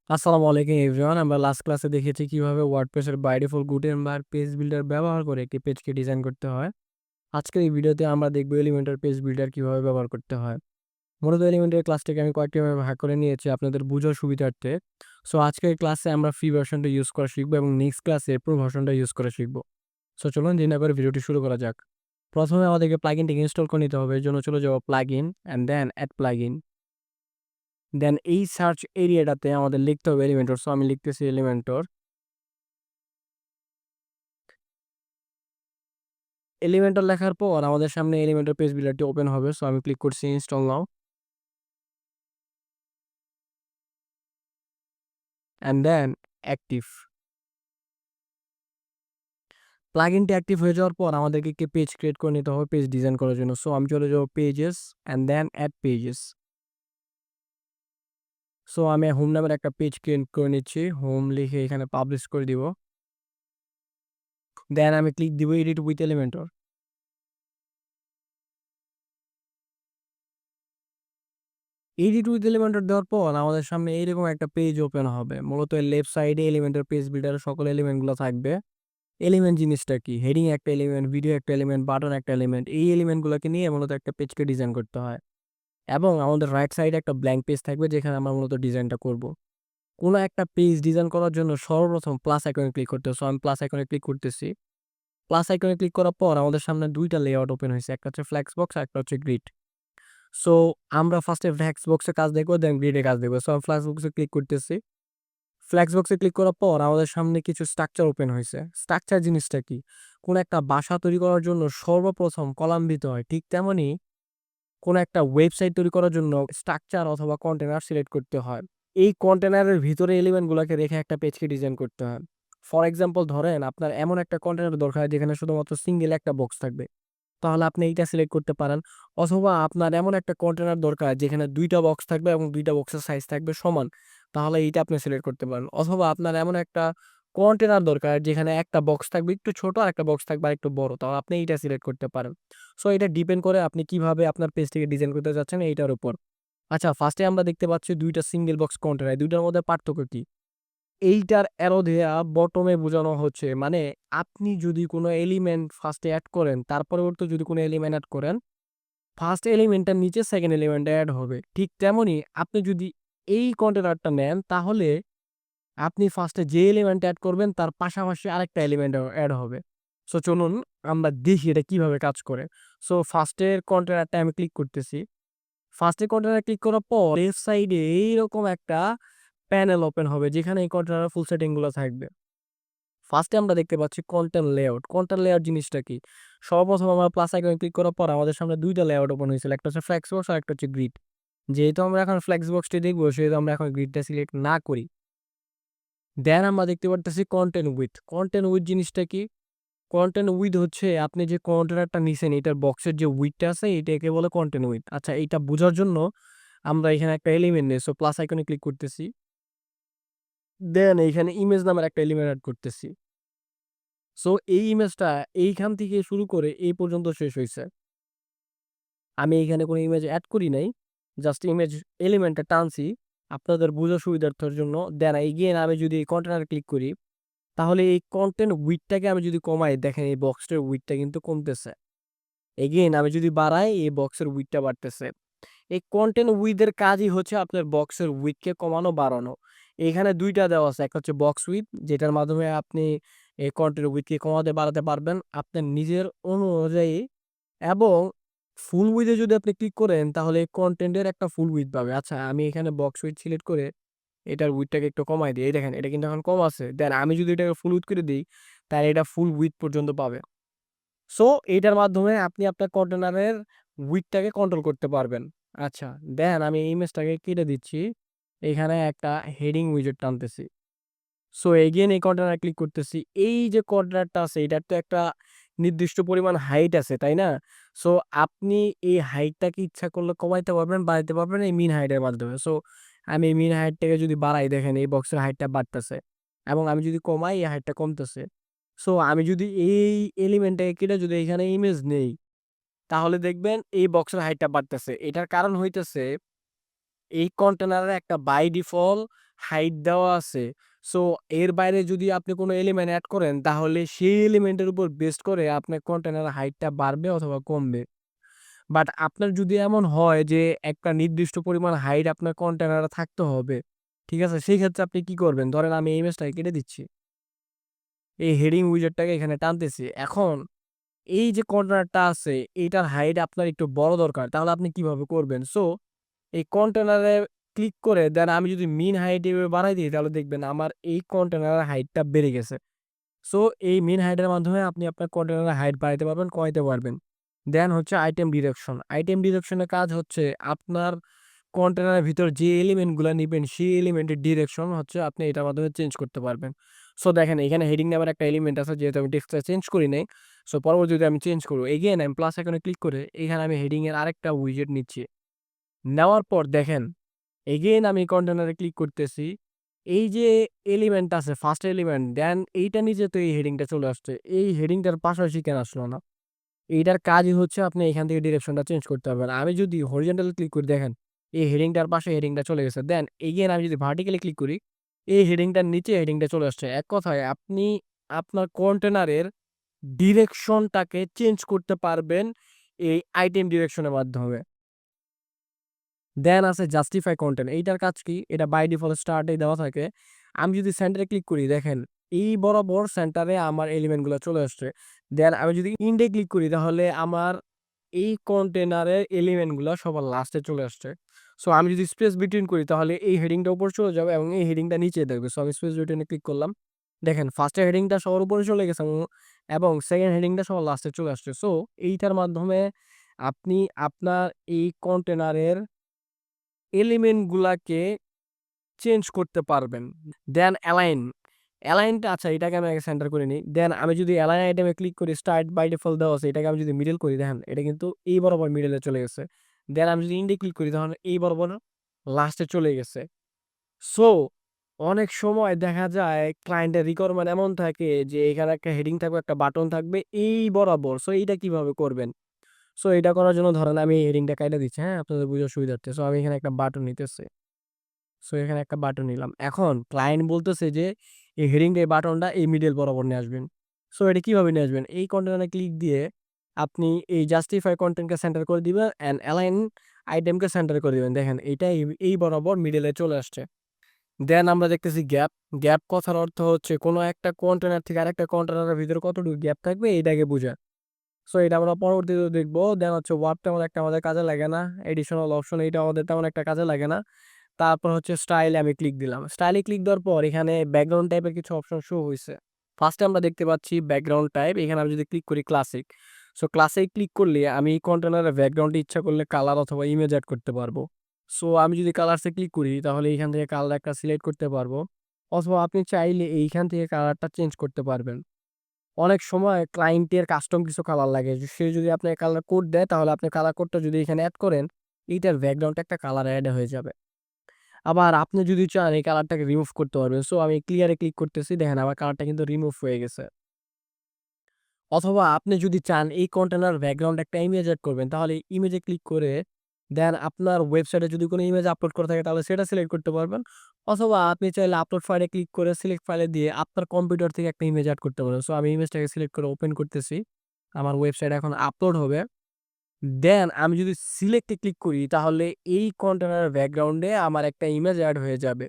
আসসালামু আলাইকুম এভরিওয়ান। আমরা লাস্ট ক্লাসে দেখেছি কিভাবে ওয়ার্ডপ্রেসের by default Gutenberg page builder ব্যবহার করে একটি পেজকে ডিজাইন করতে হয়। আজকের এই ভিডিওতে আমরা দেখব এলিমেন্টর পেজ বিল্ডার কিভাবে ব্যবহার করতে হয়। মূলত এলিমেন্টের ক্লাসটাকে আমি কয়েকটি ভাবে ভাগ করে নিয়েছি আপনাদের বোঝার সুবিধার্থে। সো আজকের ক্লাসে আমরা ফ্রি ভার্সনটা ইউজ করা শিখব এবং নেক্সট ক্লাসে প্রো ভার্সনটা ইউজ করে শিখব। সো চলুন দেরি না করে ভিডিওটি শুরু করা যাক। প্রথমে আমাদেরকে প্লাগইনটিকে ইনস্টল করে নিতে হবে। এর জন্য চলে যাব plugin and then add plugin. Then এই সার্চ এরিয়াটাতে আমাদের লিখতে হবে এলিমেন্টর। সো আমি লিখতেছি এলিমেন্টর। এলিমেন্টর লেখার পর আমাদের সামনে এলিমেন্টর পেজ বিল্ডারটি ওপেন হবে। সো আমি ক্লিক করছি install now and then active. প্লাগইনটি অ্যাক্টিভ হয়ে যাওয়ার পর আমাদেরকে একটি পেজ ক্রিয়েট করে নিতে হবে পেজ ডিজাইন করার জন্য। সো আমি চলে যাব pages and then add pages. So আমি হোম নামের একটা পেজ ক্রিয়েট করে নিচ্ছি। হোম লিখে এখানে পাবলিশ করে দিব। দেন আমি ক্লিক দিব edit with Elementor. Edit with Elementor দেওয়ার পর আমাদের সামনে এইরকম একটা পেজ ওপেন হবে। মূলত লেফট সাইডে এলিমেন্টর পেজ বিল্ডারের সকল এলিমেন্টগুলো থাকবে। এলিমেন্ট জিনিসটা কি? হেডিং একটা এলিমেন্ট, ভিডিও একটা এলিমেন্ট, বাটন একটা এলিমেন্ট। এই এলিমেন্টগুলোকে নিয়ে মূলত একটা পেজকে ডিজাইন করতে হয়। এবং আমাদের রাইট সাইডে একটা ব্ল্যাঙ্ক পেজ থাকবে যেখানে আমরা মূলত ডিজাইনটা করব। কোনো একটা পেজ ডিজাইন করার জন্য সর্বপ্রথম প্লাস আইকনে ক্লিক করতে হবে। সো আমি প্লাস আইকনে ক্লিক করতেছি। প্লাস আইকনে ক্লিক করার পর আমাদের সামনে ২ টা লেআউট ওপেন হইছে। একটা হচ্ছে ফ্লেক্স বক্স আর একটা হচ্ছে গ্রিড। সো আমরা ফার্স্টে ফ্লেক্স বক্সে কাজ দেখব, দেন গ্রিডে কাজ দেখব। সো আমি ফ্লেক্স বক্সে ক্লিক করতেছি। ফ্লেক্স বক্সে ক্লিক করার পর আমাদের সামনে কিছু স্ট্রাকচার ওপেন হইছে। স্ট্রাকচার জিনিসটা কি? কোন একটা বাসা তৈরি করার জন্য সর্বপ্রথম কলাম দিতে হয়। ঠিক তেমনি কোন একটা ওয়েবসাইট তৈরি করার জন্য স্ট্রাকচার অথবা কন্টেনার সিলেক্ট করতে হয়। এই কন্টেনারের ভিতরে এলিমেন্টগুলোকে রেখে একটা পেজকে ডিজাইন করতে হয়। ফর এক্সাম্পল ধরেন আপনার এমন একটা কন্টেনার দরকার যেখানে শুধুমাত্র সিঙ্গেল একটা বক্স থাকবে। তাহলে আপনি এইটা সিলেক্ট করতে পারেন। অথবা আপনার এমন একটা কন্টেনার দরকার যেখানে ২ টা বক্স থাকবে এবং ২ টা বক্সের সাইজ থাকবে সমান। তাহলে এইটা আপনি সিলেক্ট করতে পারেন। অথবা আপনার এমন একটা কন্টেনার দরকার যেখানে একটা বক্স থাকবে একটু ছোট আর একটা বক্স থাকবে আরেকটু বড়। তাহলে আপনি এইটা সিলেক্ট করতে পারেন। সো এটা ডিপেন্ড করে আপনি কিভাবে আপনার পেজটিকে ডিজাইন করতে যাচ্ছেন এইটার উপর। আচ্ছা, ফার্স্টে আমরা দেখতে পাচ্ছি ২ টা সিঙ্গেল বক্স কন্টেনার। এই ২ টার মধ্যে পার্থক্য কি? এইটার অ্যারো দেয়া বটমে বোঝানো হচ্ছে মানে আপনি যদি কোনো এলিমেন্ট ফার্স্টে এড করেন, তার পরবর্তী যদি কোনো এলিমেন্ট এড করেন, ফার্স্ট এলিমেন্টটার নিচে সেকেন্ড এলিমেন্টটা এড হবে। ঠিক তেমনি আপনি যদি এই কন্টেনারটা নেন তাহলে আপনি ফার্স্টে যে এলিমেন্টটা এড করবেন তার পাশাপাশি আরেকটা এলিমেন্ট এড হবে। সো চলুন আমরা দেখি এটা কিভাবে কাজ করে। সো ফার্স্টের কন্টেনারটা আমি ক্লিক করতেছি। ফার্স্টের কন্টেনারে ক্লিক করার পর লেফট সাইডে এইরকম একটা প্যানেল ওপেন হবে যেখানে এই কন্টেনারের ফুল সেটিং গুলো থাকবে। ফার্স্টে আমরা দেখতে পাচ্ছি কন্টেন্ট লেআউট। কন্টেন্ট লেআউট জিনিসটা কি? সর্বপ্রথম আমরা প্লাস আইকনে ক্লিক করার পর আমাদের সামনে ২ টা লেআউট ওপেন হয়েছিল। একটা হচ্ছে ফ্লেক্স বক্স আর একটা হচ্ছে গ্রিড। যেহেতু আমরা এখন ফ্লেক্স বক্সটি দেখব সেহেতু আমরা এখন গ্রিডটা সিলেক্ট না করি। দেন আমরা দেখতে পারতেছি কন্টেন্ট উইডথ। কন্টেন্ট উইডথ জিনিসটা কি? কন্টেন্ট উইডথ হচ্ছে আপনি যে কন্টেনারটা নিছেন এটার বক্সের যে উইডথটা আছে এটাকে বলে কন্টেন্ট উইডথ। আচ্ছা, এইটা বোঝার জন্য আমরা এখানে একটা এলিমেন্ট নেই। সো প্লাস আইকনে ক্লিক করতেছি। দেন এইখানে ইমেজ নামের একটা এলিমেন্ট এড করতেছি। সো এই ইমেজটা এইখান থেকে শুরু করে এই পর্যন্ত শেষ হইছে। আমি এইখানে কোনো ইমেজ এড করি নাই। জাস্ট ইমেজ এলিমেন্টটা টানছি আপনাদের বোঝার সুবিধার্থের জন্য। দেন এগেইন আমি যদি এই কন্টেনারে ক্লিক করি তাহলে এই কনটেন্ট উইডথটাকে আমি যদি কমাই দেখেন এই বক্সটার উইডথটা কিন্তু কমতেছে। এগেইন আমি যদি বাড়াই এই বক্সের উইডথটা বাড়তেছে। এই কনটেন্ট উইথ এর কাজই হচ্ছে আপনার বক্সের উইথকে কমানো বাড়ানো। এখানে ২ টা দেওয়া আছে। একটা হচ্ছে বক্স উইথ যেটার মাধ্যমে আপনি এই কনটেন্ট উইথকে কমাতে বাড়াতে পারবেন আপনার নিজের অনুযায়ী এবং ফুল উইথ এ যদি আপনি ক্লিক করেন তাহলে কনটেন্টের একটা ফুল উইথ পাবে। আচ্ছা, আমি এখানে বক্স উইথ সিলেক্ট করে এটার উইথটাকে একটু কমায় দিই। এই দেখেন এটা কিন্তু এখন কম আছে। দেন আমি যদি এটাকে ফুল উইথ করে দেই তাহলে এটা ফুল উইথ পর্যন্ত পাবে। সো এইটার মাধ্যমে আপনি আপনার কন্টেনারের উইডথটাকে কন্ট্রোল করতে পারবেন। আচ্ছা, দেন আমি এই ইমেজটাকে কেটে দিচ্ছি। এখানে একটা হেডিং উইজেট টানতেছি। সো এগেইন এই কন্টেনারে ক্লিক করতেছি। এই যে কন্টেনারটা আছে এটার তো একটা নির্দিষ্ট পরিমাণ হাইট আছে, তাই না? সো আপনি এই হাইটটাকে ইচ্ছা করলে কমাইতে পারবেন, বাড়াইতে পারবেন এই মিন হাইটের মাধ্যমে। সো আমি এই মিন হাইটটাকে যদি বাড়াই দেখেন এই বক্সের হাইটটা বাড়তেছে এবং আমি যদি কমাই এই হাইটটা কমতেছে। সো আমি যদি এই এলিমেন্টটাকে কেটে যদি এখানে ইমেজ নেই তাহলে দেখবেন এই বক্সের হাইটটা বাড়তেছে। এটার কারণ হইতেছে এই কন্টেনারের একটা বাই ডিফল্ট হাইট দেওয়া আছে। সো এর বাইরে যদি আপনি কোনো এলিমেন্ট এড করেন তাহলে সেই এলিমেন্টের উপর বেসড করে আপনার কন্টেনারের হাইটটা বাড়বে অথবা কমবে। বাট আপনার যদি এমন হয় যে একটা নির্দিষ্ট পরিমাণ হাইট আপনার কন্টেনারে থাকতে হবে, ঠিক আছে? সেই ক্ষেত্রে আপনি কি করবেন? ধরেন আমি এই ইমেজটাকে কেটে দিচ্ছি। এই হেডিং উইজার্ডটাকে এখানে টানতেছি। এখন এই যে কন্টেনারটা আছে এইটার হাইট আপনার একটু বড় দরকার। তাহলে আপনি কিভাবে করবেন? সো এই কন্টেনারে ক্লিক করে দেন আমি যদি মিন হাইট এভাবে বাড়াই দিই তাহলে দেখবেন আমার এই কন্টেনারের হাইটটা বেড়ে গেছে। সো এই মিন হাইটের মাধ্যমে আপনি আপনার কন্টেনারের হাইট বাড়াইতে পারবেন, কমাইতে পারবেন। দেন হচ্ছে আইটেম ডিরেকশন। আইটেম ডিরেকশনের কাজ হচ্ছে আপনার কন্টেনারের ভিতর যে এলিমেন্টগুলা নিবেন সেই এলিমেন্টের ডিরেকশন হচ্ছে আপনি এটার মাধ্যমে চেঞ্জ করতে পারবেন। সো দেখেন এখানে হেডিং নামের একটা এলিমেন্ট আছে যেহেতু আমি টেক্সটটা চেঞ্জ করি নাই। সো পরবর্তীতে আমি চেঞ্জ করব। এগেইন আমি প্লাস আইকনে ক্লিক করে এখানে আমি হেডিং এর আরেকটা উইজেট নিচ্ছি। নেওয়ার পর দেখেন এগেইন আমি কন্টেনারে ক্লিক করতেছি। এই যে এলিমেন্ট আছে ফার্স্ট এলিমেন্ট দেন এইটার নিচে তো এই হেডিংটা চলে আসছে। এই হেডিংটার পাশাপাশি কেন আসলো না? এইটার কাজই হচ্ছে আপনি এখান থেকে ডিরেকশনটা চেঞ্জ করতে পারবেন। আমি যদি হরিজন্টাল ক্লিক করি দেখেন, এই হেডিংটার পাশে হেডিংটা চলে গেছে। দেন এগেইন আমি যদি ভার্টিক্যালি ক্লিক করি, এই হেডিংটার নিচে হেডিংটা চলে আসছে। এক কথায় আপনি আপনার কন্টেনারের ডিরেকশনটাকে চেঞ্জ করতে পারবেন এই আইটেম ডিরেকশনের মাধ্যমে। দেন আছে জাস্টিফাই কনটেন্ট। এইটার কাজ কি? এটা বাই ডিফল্ট স্টার্টেই দেওয়া থাকে। আমি যদি সেন্টারে ক্লিক করি দেখেন, এই বরাবর সেন্টারে আমার এলিমেন্টগুলো চলে আসছে। দেন আমি যদি ইন্ডে ক্লিক করি তাহলে আমার এই কন্টেনারের এলিমেন্টগুলা সবার লাস্টে চলে আসছে। সো আমি যদি স্পেস বিটুইন করি তাহলে এই হেডিংটা উপরে চলে যাবে এবং এই হেডিংটা নিচে থাকবে। সো আমি স্পেস বিটুইনে ক্লিক করলাম। দেখেন ফার্স্ট এর হেডিংটা সবার উপরে চলে গেছে এবং সেকেন্ড হেডিংটা সবার লাস্টে চলে আসছে। সো এইটার মাধ্যমে আপনি আপনার এই কন্টেনারের এলিমেন্ট গুলাকে চেঞ্জ করতে পারবেন। দেন অ্যালাইন। অ্যালাইনটা আচ্ছা এটাকে আমি আগে সেন্টার করে নিই। দেন আমি যদি অ্যালাইন আইটেমে ক্লিক করি স্টার্ট বাই ডিফল্ট দেওয়া আছে। এটাকে আমি যদি মিডল করি দেখেন এটা কিন্তু এই বরাবর মিডলে চলে গেছে। দেন আমি যদি ইন্ডে ক্লিক করি তখন এই বরাবর লাস্টে চলে গেছে। সো অনেক সময় দেখা যায় ক্লায়েন্টের রিকোয়ারমেন্ট এমন থাকে যে এখানে একটা হেডিং থাকবে, একটা বাটন থাকবে এই বরাবর। সো এইটা কিভাবে করবেন? সো এটা করার জন্য ধরেন আমি এই হেডিংটা কাইটা দিচ্ছি, হ্যাঁ? আপনাদের বুঝার সুবিধার্থে। সো আমি এখানে একটা বাটন নিতেছি। সো এখানে একটা বাটন নিলাম। এখন ক্লায়েন্ট বলতেছে যে এই হেডিংটা এই বাটনটা এই মিডল বরাবর নিয়ে আসবেন। সো এটা কিভাবে নিয়ে আসবেন? এই কন্টেনারে ক্লিক দিয়ে আপনি এই জাস্টিফাই কনটেন্টকে সেন্টার করে দিবেন অ্যান্ড অ্যালাইন আইটেমকে সেন্টার করে দিবেন। দেখেন এইটা এই বরাবর মিডলে চলে আসছে। দেন আমরা দেখতেছি গ্যাপ। গ্যাপ কথার অর্থ হচ্ছে কোনো একটা কন্টেনার থেকে আরেকটা কন্টেনারের ভিতরে কতটুকু গ্যাপ থাকবে এইটাকে বোঝায়। সো এটা আমরা পরবর্তীতে দেখবো। দেন হচ্ছে ওয়ার্প তেমন একটা আমাদের কাজে লাগে না। এডিশনাল অপশন এইটা আমাদের তেমন একটা কাজে লাগে না। তারপর হচ্ছে স্টাইলে আমি ক্লিক দিলাম। স্টাইলে ক্লিক দেওয়ার পর এখানে ব্যাকগ্রাউন্ড টাইপের কিছু অপশন শো হইছে। ফার্স্টে আমরা দেখতে পাচ্ছি ব্যাকগ্রাউন্ড টাইপ। এখানে আমি যদি ক্লিক করি ক্লাসিক। সো ক্লাসিক ক্লিক করলে আমি কন্টেনারের ব্যাকগ্রাউন্ডে ইচ্ছা করলে কালার অথবা ইমেজ এড করতে পারবো। সো আমি যদি কালারসে ক্লিক করি তাহলে এইখান থেকে কালার একটা সিলেক্ট করতে পারবো। অথবা আপনি চাইলে এইখান থেকে কালারটা চেঞ্জ করতে পারবেন। অনেক সময় ক্লায়েন্টের কাস্টম কিছু কালার লাগে। সে যদি আপনাকে কালার কোড দেয় তাহলে আপনি কালার কোডটা যদি এখানে এড করেন, এইটার ব্যাকগ্রাউন্ডে একটা কালার এড হয়ে যাবে। আবার আপনি যদি চান এই কালারটাকে রিমুভ করতে পারবেন। সো আমি ক্লিয়ার এ ক্লিক করতেছি। দেখেন আমার কালারটা কিন্তু রিমুভ হয়ে গেছে। অথবা আপনি যদি চান এই কন্টেনার ব্যাকগ্রাউন্ড একটা ইমেজ এড করবেন তাহলে ইমেজে ক্লিক করে দেন আপনার ওয়েবসাইটে যদি কোনো ইমেজ আপলোড করা থাকে তাহলে সেটা সিলেক্ট করতে পারবেন। অথবা আপনি চাইলে আপলোড ফাইলে ক্লিক করে সিলেক্ট ফাইলে দিয়ে আপনার কম্পিউটার থেকে একটা ইমেজ এড করতে পারেন। সো আমি ইমেজটাকে সিলেক্ট করে ওপেন করতেছি। আমার ওয়েবসাইটে এখন আপলোড হবে। দেন আমি যদি সিলেক্ট এ ক্লিক করি তাহলে এই কন্টেনারের ব্যাকগ্রাউন্ডে আমার একটা ইমেজ এড হয়ে যাবে।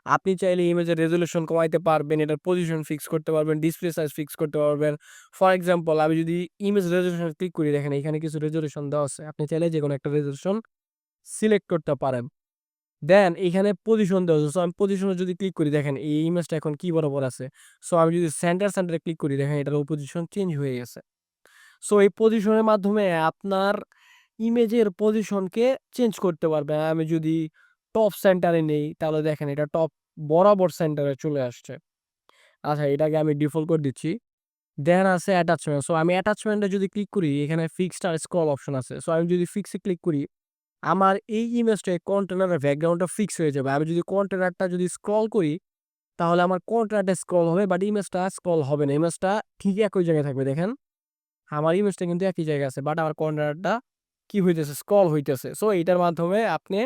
আপনি চাইলে ইমেজের রেজোলিউশন কমাইতে পারবেন, এটার পজিশন ফিক্স করতে পারবেন, ডিসপ্লে সাইজ ফিক্স করতে পারবেন। ফর এক্সাম্পল আমি যদি ইমেজ রেজোলিউশন ক্লিক করি দেখেন এখানে কিছু রেজোলিউশন দেওয়া আছে। আপনি চাইলে যেকোনো একটা রেজোলিউশন সিলেক্ট করতে পারেন। দেন এখানে পজিশন দেওয়া আছে। সো আমি পজিশনে যদি ক্লিক করি দেখেন এই ইমেজটা এখন কি বরাবর আছে। সো আমি যদি সেন্টারে ক্লিক করি দেখেন এটার পজিশন চেঞ্জ হয়ে গেছে। সো এই পজিশনের মাধ্যমে আপনার ইমেজের পজিশনকে চেঞ্জ করতে পারবেন। আমি যদি টপ সেন্টারে নেই তাহলে দেখেন এটা টপ বরাবর সেন্টারে চলে আসছে। আচ্ছা এটাকে আমি ডিফল্ট করে দিচ্ছি। দেন আছে অ্যাটাচমেন্ট। সো আমি অ্যাটাচমেন্টে যদি ক্লিক করি এখানে ফিক্সড আর স্ক্রল অপশন আছে। সো আমি যদি ফিক্সে ক্লিক করি আমার এই ইমেজটা কন্টেনারের ব্যাকগ্রাউন্ডটা ফিক্স হয়ে যাবে। আমি যদি কন্টেনারটা যদি স্ক্রল করি তাহলে আমার কন্টেনারটা স্ক্রল হবে বাট ইমেজটা স্ক্রল হবে না। ইমেজটা ঠিক একই জায়গায় থাকবে দেখেন। আমার ইমেজটা কিন্তু একই জায়গায় আছে বাট আমার কর্নারটা কি হইতেছে? স্ক্রল হইতেছে। সো এটার মাধ্যমে আপনি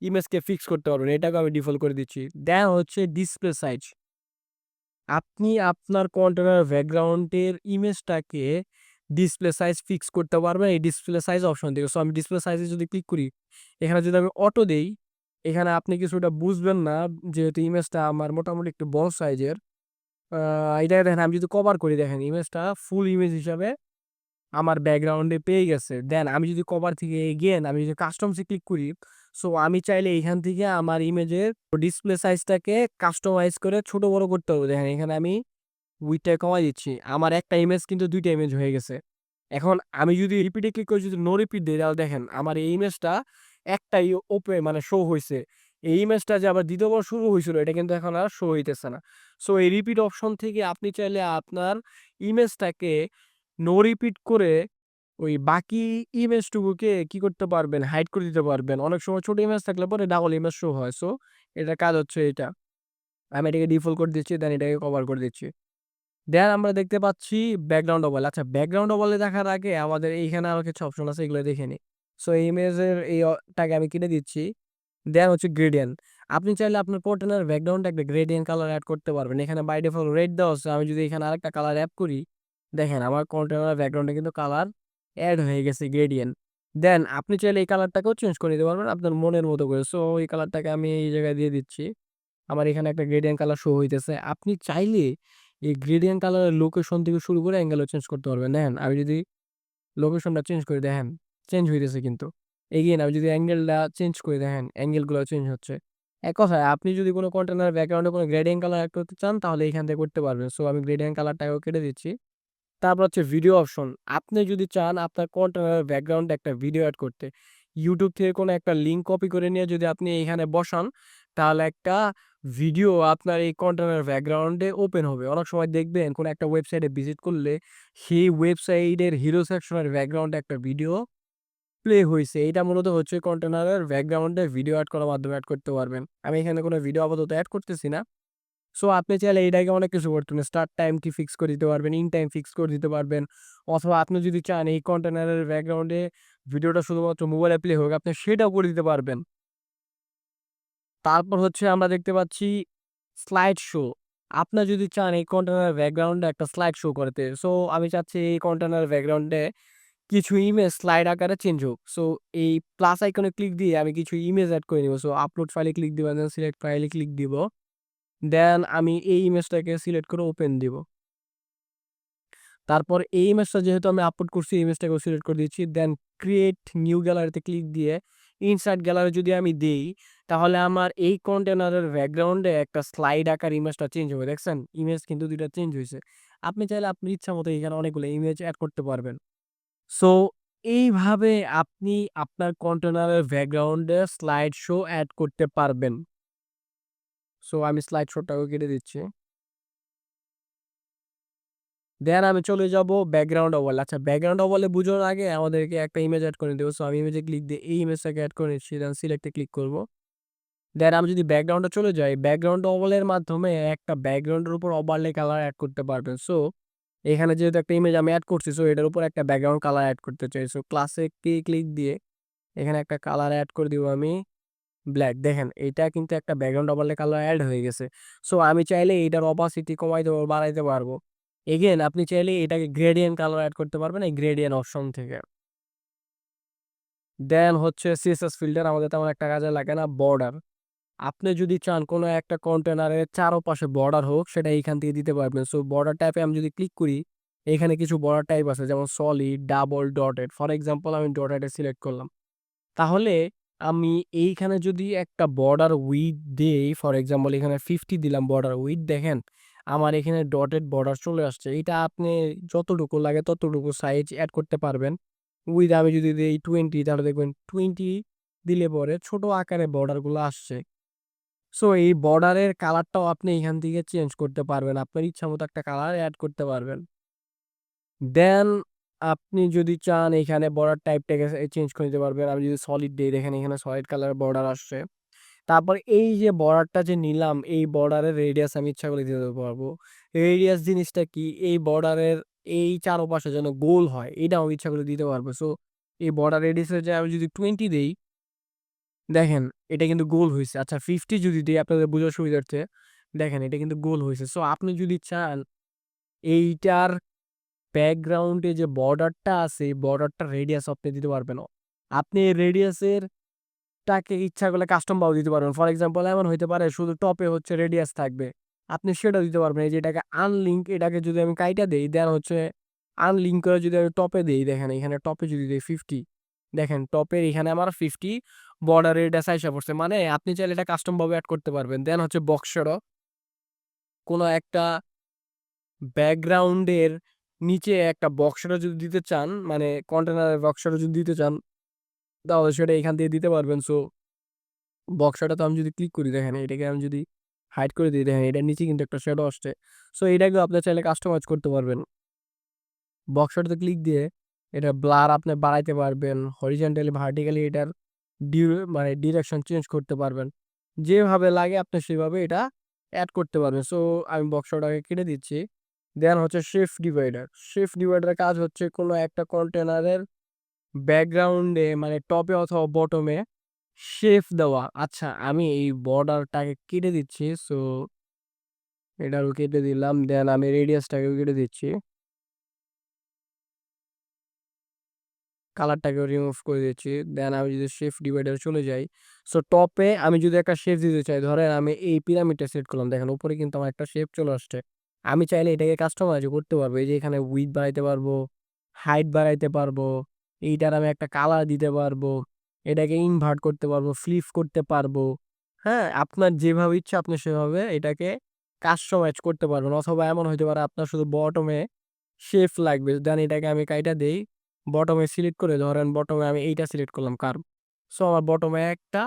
ইমেজকে ফিক্স করতে পারবেন। এটাকে আমি ডিফল্ট করে দিচ্ছি। দেন হচ্ছে ডিসপ্লে সাইজ। আপনি আপনার কন্টেনার ব্যাকগ্রাউন্ডের ইমেজটাকে ডিসপ্লে সাইজ ফিক্স করতে পারবেন এই ডিসপ্লে সাইজ অপশন থেকে। সো আমি ডিসপ্লে সাইজে যদি ক্লিক করি, এখানে যদি আমি অটো দেই, এখানে আপনি কিছুটা বুঝবেন না যেহেতু ইমেজটা আমার মোটামুটি একটু বড় সাইজের। আ এটা দেখেন আমি যদি কভার করি দেখেন ইমেজটা ফুল ইমেজ হিসাবে আমার ব্যাকগ্রাউন্ডে পেয়ে গেছে। দেন আমি যদি কভার থেকে এগেইন আমি যদি কাস্টমস এ ক্লিক করি, সো আমি চাইলে এখান থেকে আমার ইমেজের ডিসপ্লে সাইজটাকে কাস্টমাইজ করে ছোট বড় করতে পারবো। দেখেন এখানে আমি উইডথটা কমায় দিচ্ছি। আমার একটা ইমেজ কিন্তু ২ টা ইমেজ হয়ে গেছে। এখন আমি যদি রিপিটে ক্লিক করে যদি নো রিপিট দেই তাহলে দেখেন আমার এই ইমেজটা একটাই মানে শো হইছে। এই ইমেজটা যে আবার ২য় বার শুরু হইছিল এটা কিন্তু এখন আর শো হইতেছে না। সো এই রিপিট অপশন থেকে আপনি চাইলে আপনার ইমেজটাকে নো রিপিট করে ওই বাকি ইমেজটুকুকে কি করতে পারবেন? হাইড করে দিতে পারবেন। অনেক সময় ছোট ইমেজ থাকলে পরে ডাবল ইমেজ শো হয়। সো এটার কাজ হচ্ছে এটা। আমি এটাকে ডিফল্ট করে দিচ্ছি, দেন এটাকে কভার করে দিচ্ছি। দেন আমরা দেখতে পাচ্ছি ব্যাকগ্রাউন্ড ওভাল। আচ্ছা ব্যাকগ্রাউন্ড ওভালে দেখার আগে আমাদের এইখানে আরো কিছু অপশন আছে এগুলো দেখে নিই। সো ইমেজের টাকে আমি কেটে দিচ্ছি। দেন হচ্ছে গ্রেডিয়েন্ট। আপনি চাইলে আপনার কন্টেনার ব্যাকগ্রাউন্ডে একটা গ্রেডিয়েন্ট কালার এড করতে পারবেন। এখানে বাই ডিফল্ট রেড দেওয়া আছে। আমি যদি এখানে আরেকটা কালার এড করি, দেখেন আমার কন্টেনার ব্যাকগ্রাউন্ডে কিন্তু কালার এড হয়ে গেছে গ্রেডিয়েন্ট। দেন আপনি চাইলে এই কালারটাকেও চেঞ্জ করে নিতে পারবেন আপনার মনের মতো করে। সো এই কালারটাকে আমি এই জায়গায় দিয়ে দিচ্ছি। আমার এখানে একটা গ্রেডিয়েন্ট কালার শো হইতেছে। আপনি চাইলে এই গ্রেডিয়েন্ট কালারের লোকেশন থেকে শুরু করে অ্যাঙ্গেলও চেঞ্জ করতে পারবেন। দেখেন আমি যদি লোকেশনটা চেঞ্জ করি দেখেন, চেঞ্জ হইতেছে কিন্তু। এগেইন আমি যদি অ্যাঙ্গেলটা চেঞ্জ করি দেখেন, অ্যাঙ্গেলগুলো চেঞ্জ হচ্ছে। এক কথায় আপনি যদি কোন কন্টেনার ব্যাকগ্রাউন্ডে কোন গ্রেডিয়েন্ট কালার এড করতে চান তাহলে এখান থেকে করতে পারবেন। সো আমি গ্রেডিয়েন্ট কালারটাকেও কেটে দিচ্ছি। তারপর হচ্ছে ভিডিও অপশন। আপনি যদি চান আপনার কন্টেনারের ব্যাকগ্রাউন্ডে একটা ভিডিও এড করতে, YouTube থেকে কোনো একটা লিঙ্ক কপি করে নিয়ে যদি আপনি এখানে বসান, তাহলে একটা ভিডিও আপনার এই কন্টেনার ব্যাকগ্রাউন্ডে ওপেন হবে। অনেক সময় দেখবেন কোনো একটা ওয়েবসাইটে ভিজিট করলে, সেই ওয়েবসাইটের হিরো সেকশনের ব্যাকগ্রাউন্ডে একটা ভিডিও প্লে হইছে। এইটা মূলত হচ্ছে কন্টেনারের ব্যাকগ্রাউন্ডে ভিডিও এড করার মাধ্যমে এড করতে পারবেন। আমি এখানে কোনো ভিডিও আপাতত এড করতেছি না। সো আপনি চাইলে এটাকে অনেক কিছু করতে পারেন। স্টার্ট টাইমটি ফিক্স করে দিতে পারবেন, ইন টাইম ফিক্স করে দিতে পারবেন। অথবা আপনি যদি চান এই কন্টেনারের ব্যাকগ্রাউন্ডে ভিডিওটা শুধুমাত্র মোবাইলে প্লে হোক, আপনি সেটাও করে দিতে পারবেন। তারপর হচ্ছে আমরা দেখতে পাচ্ছি স্লাইড শো। আপনার যদি চান এই কন্টেনারের ব্যাকগ্রাউন্ডে একটা স্লাইড শো করতে। সো আমি চাচ্ছি এই কন্টেনার ব্যাকগ্রাউন্ডে কিছু ইমেজ স্লাইড আকারে চেঞ্জ হোক। সো এই প্লাস আইকনে ক্লিক দিয়ে আমি কিছু ইমেজ এড করে নিব। সো আপলোড ফাইলে ক্লিক দিবেন, দেন সিলেক্ট ফাইলে ক্লিক দিব। দেন আমি এই ইমেজটাকে সিলেক্ট করে ওপেন দিব। তারপর এই ইমেজটা যেহেতু আমি আপলোড করছি, ইমেজটাকেও সিলেক্ট করে দিচ্ছি। দেন ক্রিয়েট নিউ গ্যালারিতে ক্লিক দিয়ে ইনসার্ট গ্যালারি যদি আমি দেই, তাহলে আমার এই কন্টেনারের ব্যাকগ্রাউন্ডে একটা স্লাইড আকার ইমেজটা চেঞ্জ হবে। দেখছেন? ইমেজ কিন্তু ২ টা চেঞ্জ হইছে। আপনি চাইলে আপনার ইচ্ছামত এখানে অনেকগুলো ইমেজ এড করতে পারবেন। সো এইভাবে আপনি আপনার কন্টেনারের ব্যাকগ্রাউন্ডে স্লাইড শো এড করতে পারবেন। সো আমি স্লাইড শোটাকেও কেটে দিচ্ছি। দেন আমি চলে যাব ব্যাকগ্রাউন্ড ওভাল। আচ্ছা ব্যাকগ্রাউন্ড ওভালে বুঝানোর আগে আমাদেরকে একটা ইমেজ এড করে নিতে হবে। সো আমি ইমেজে ক্লিক দিয়ে এই ইমেজটাকে এড করে নিচ্ছি। দেন সিলেক্ট এ ক্লিক করব। দেন আমি যদি ব্যাকগ্রাউন্ডে চলে যাই, ব্যাকগ্রাউন্ড ওভালের মাধ্যমে একটা ব্যাকগ্রাউন্ডের উপর ওভারলে কালার এড করতে পারবেন। সো এখানে যেহেতু একটা ইমেজ আমি এড করছি, সো এটার উপর একটা ব্যাকগ্রাউন্ড কালার এড করতে চাই। সো ক্লাসে ক্লিক দিয়ে এখানে একটা কালার এড করে দিব আমি ব্লাক। দেখেন এইটা কিন্তু একটা ব্যাকগ্রাউন্ড ওভারলে কালার এড হয়ে গেছে। সো আমি চাইলে এটার অপাসিটি কমাইতে পারবো, বাড়াইতে পারবো। এগেইন আপনি চাইলে এটাকে গ্রেডিয়েন্ট কালার এড করতে পারবেন এই গ্রেডিয়েন্ট অপশন থেকে। দেন হচ্ছে সিএসএস ফিল্টার আমাদের তেমন একটা কাজে লাগে না। বর্ডার। আপনি যদি চান কোনো একটা কন্টেনারের চারপাশে বর্ডার হোক সেটা এইখান থেকে দিতে পারবেন। সো বর্ডার টাইপে আমি যদি ক্লিক করি, এখানে কিছু বর্ডার টাইপ আছে যেমন solid, double, dotted. For example আমি ডটেড এ সিলেক্ট করলাম। তাহলে আমি এইখানে যদি একটা বর্ডার উইডথ দেই, ফর এক্সাম্পল এখানে 50 দিলাম বর্ডার উইডথ, দেখেন আমার এখানে ডটেড বর্ডার চলে আসছে। এইটা আপনি যতটুকু লাগে ততটুকু সাইজ এড করতে পারবেন। উইডথ আমি যদি দেই 20 তাহলে দেখবেন 20 দিলে পরে ছোট আকারে বর্ডারগুলো আসছে। সো এই বর্ডারের কালারটাও আপনি এখান থেকে চেঞ্জ করতে পারবেন। আপনার ইচ্ছামত একটা কালার এড করতে পারবেন। দেন আপনি যদি চান এখানে বর্ডার টাইপটাকে চেঞ্জ করে নিতে পারবেন। আমি যদি সলিড দেই দেখেন এখানে সলিড কালারের বর্ডার আসছে। তারপর এই যে বর্ডারটা যে নিলাম এই বর্ডারের রেডিয়াস আমি ইচ্ছা করে দিতে পারবো। রেডিয়াস জিনিসটা কি? এই বর্ডারের এই চারপাশে যেন গোল হয় এটা আমি ইচ্ছা করে দিতে পারবো। সো এই বর্ডার রেডিয়াসের জায়গায় আমি যদি 20 দেই, দেখেন এটা কিন্তু গোল হইছে। আচ্ছা 50 যদি দেই আপনাদের বোঝার সুবিধার্থে, দেখেন এটা কিন্তু গোল হইছে। সো আপনি যদি চান এইটার ব্যাকগ্রাউন্ডে যে বর্ডারটা আছে, এই বর্ডারটার রেডিয়াস আপনি দিতে পারবেন। আপনি এই রেডিয়াসের টাকে ইচ্ছা করলে কাস্টম ভাবেও দিতে পারবেন। ফর এক্সাম্পল এমন হইতে পারে শুধু টপে হচ্ছে রেডিয়াস থাকবে। আপনি সেটাও দিতে পারবেন। এই যে এটাকে আনলিঙ্ক, এটাকে যদি আমি কাইটা দেই, দেন হচ্ছে আনলিঙ্ক করে যদি আমি টপে দেই, দেখেন এখানে টপে যদি দেই 50, দেখেন টপের এখানে আমার 50 বর্ডার রেডিয়াস আইসা পড়ছে। মানে আপনি চাইলে এটা কাস্টম ভাবে এড করতে পারবেন। দেন হচ্ছে বক্সেরও কোনো একটা ব্যাকগ্রাউন্ডের নিচে একটা বক্সেরও যদি দিতে চান, মানে কন্টেনারের বক্সেরও যদি দিতে চান, তাহলে সেটা এখান থেকে দিতে পারবেন। সো বক্সটা তো আমি যদি ক্লিক করি, দেখেন এটাকে আমি যদি হাইড করে দিই, দেখেন এটার নিচে কিন্তু একটা শ্যাডো আসছে। সো এটাকেও আপনি চাইলে কাস্টমাইজ করতে পারবেন। বক্সটাতে ক্লিক দিয়ে এটা ব্লার আপনি বাড়াইতে পারবেন, হরিজন্টালি ভার্টিক্যালি এটার মানে ডিরেকশন চেঞ্জ করতে পারবেন। যেভাবে লাগে আপনি সেভাবে এটা অ্যাড করতে পারবেন। সো আমি বক্সটাকে কেটে দিচ্ছি। দেন হচ্ছে শিফট ডিভাইডার। শিফট ডিভাইডারের কাজ হচ্ছে কোনো একটা কন্টেনারের ব্যাকগ্রাউন্ডে মানে টপে অথবা বটমে শেপ দেওয়া। আচ্ছা আমি এই বর্ডারটাকে কেটে দিচ্ছি। সো এটারও কেটে দিলাম। দেন আমি রেডিয়াসটাকেও কেটে দিচ্ছি। কালারটাকেও রিমুভ করে দিচ্ছি। দেন আমি যদি শেপ ডিভাইডারে চলে যাই, সো টপে আমি যদি একটা শেপ দিতে চাই, ধরেন আমি এই পিরামিডটা সেট করলাম, দেখেন উপরে কিন্তু আমার একটা শেপ চলে আসছে। আমি চাইলে এটাকে কাস্টমাইজ করতে পারবো। এই যে এখানে উইডথ বাড়াইতে পারবো, হাইট বাড়াইতে পারবো, এইটার আমি একটা কালার দিতে পারবো, এটাকে ইনভার্ট করতে পারবো, ফ্লিপ করতে পারবো। হ্যাঁ, আপনার যেভাবে ইচ্ছা আপনি সেভাবে এটাকে কাস্টমাইজ করতে পারবেন। অথবা এমন হইতে পারে আপনার শুধু বটমে শেপ লাগবে, দেন এটাকে আমি কাইটা দেই, বটমে সিলেক্ট করে, ধরেন বটমে আমি এইটা সিলেক্ট করলাম কার্ভ। সো আমার বটমে একটা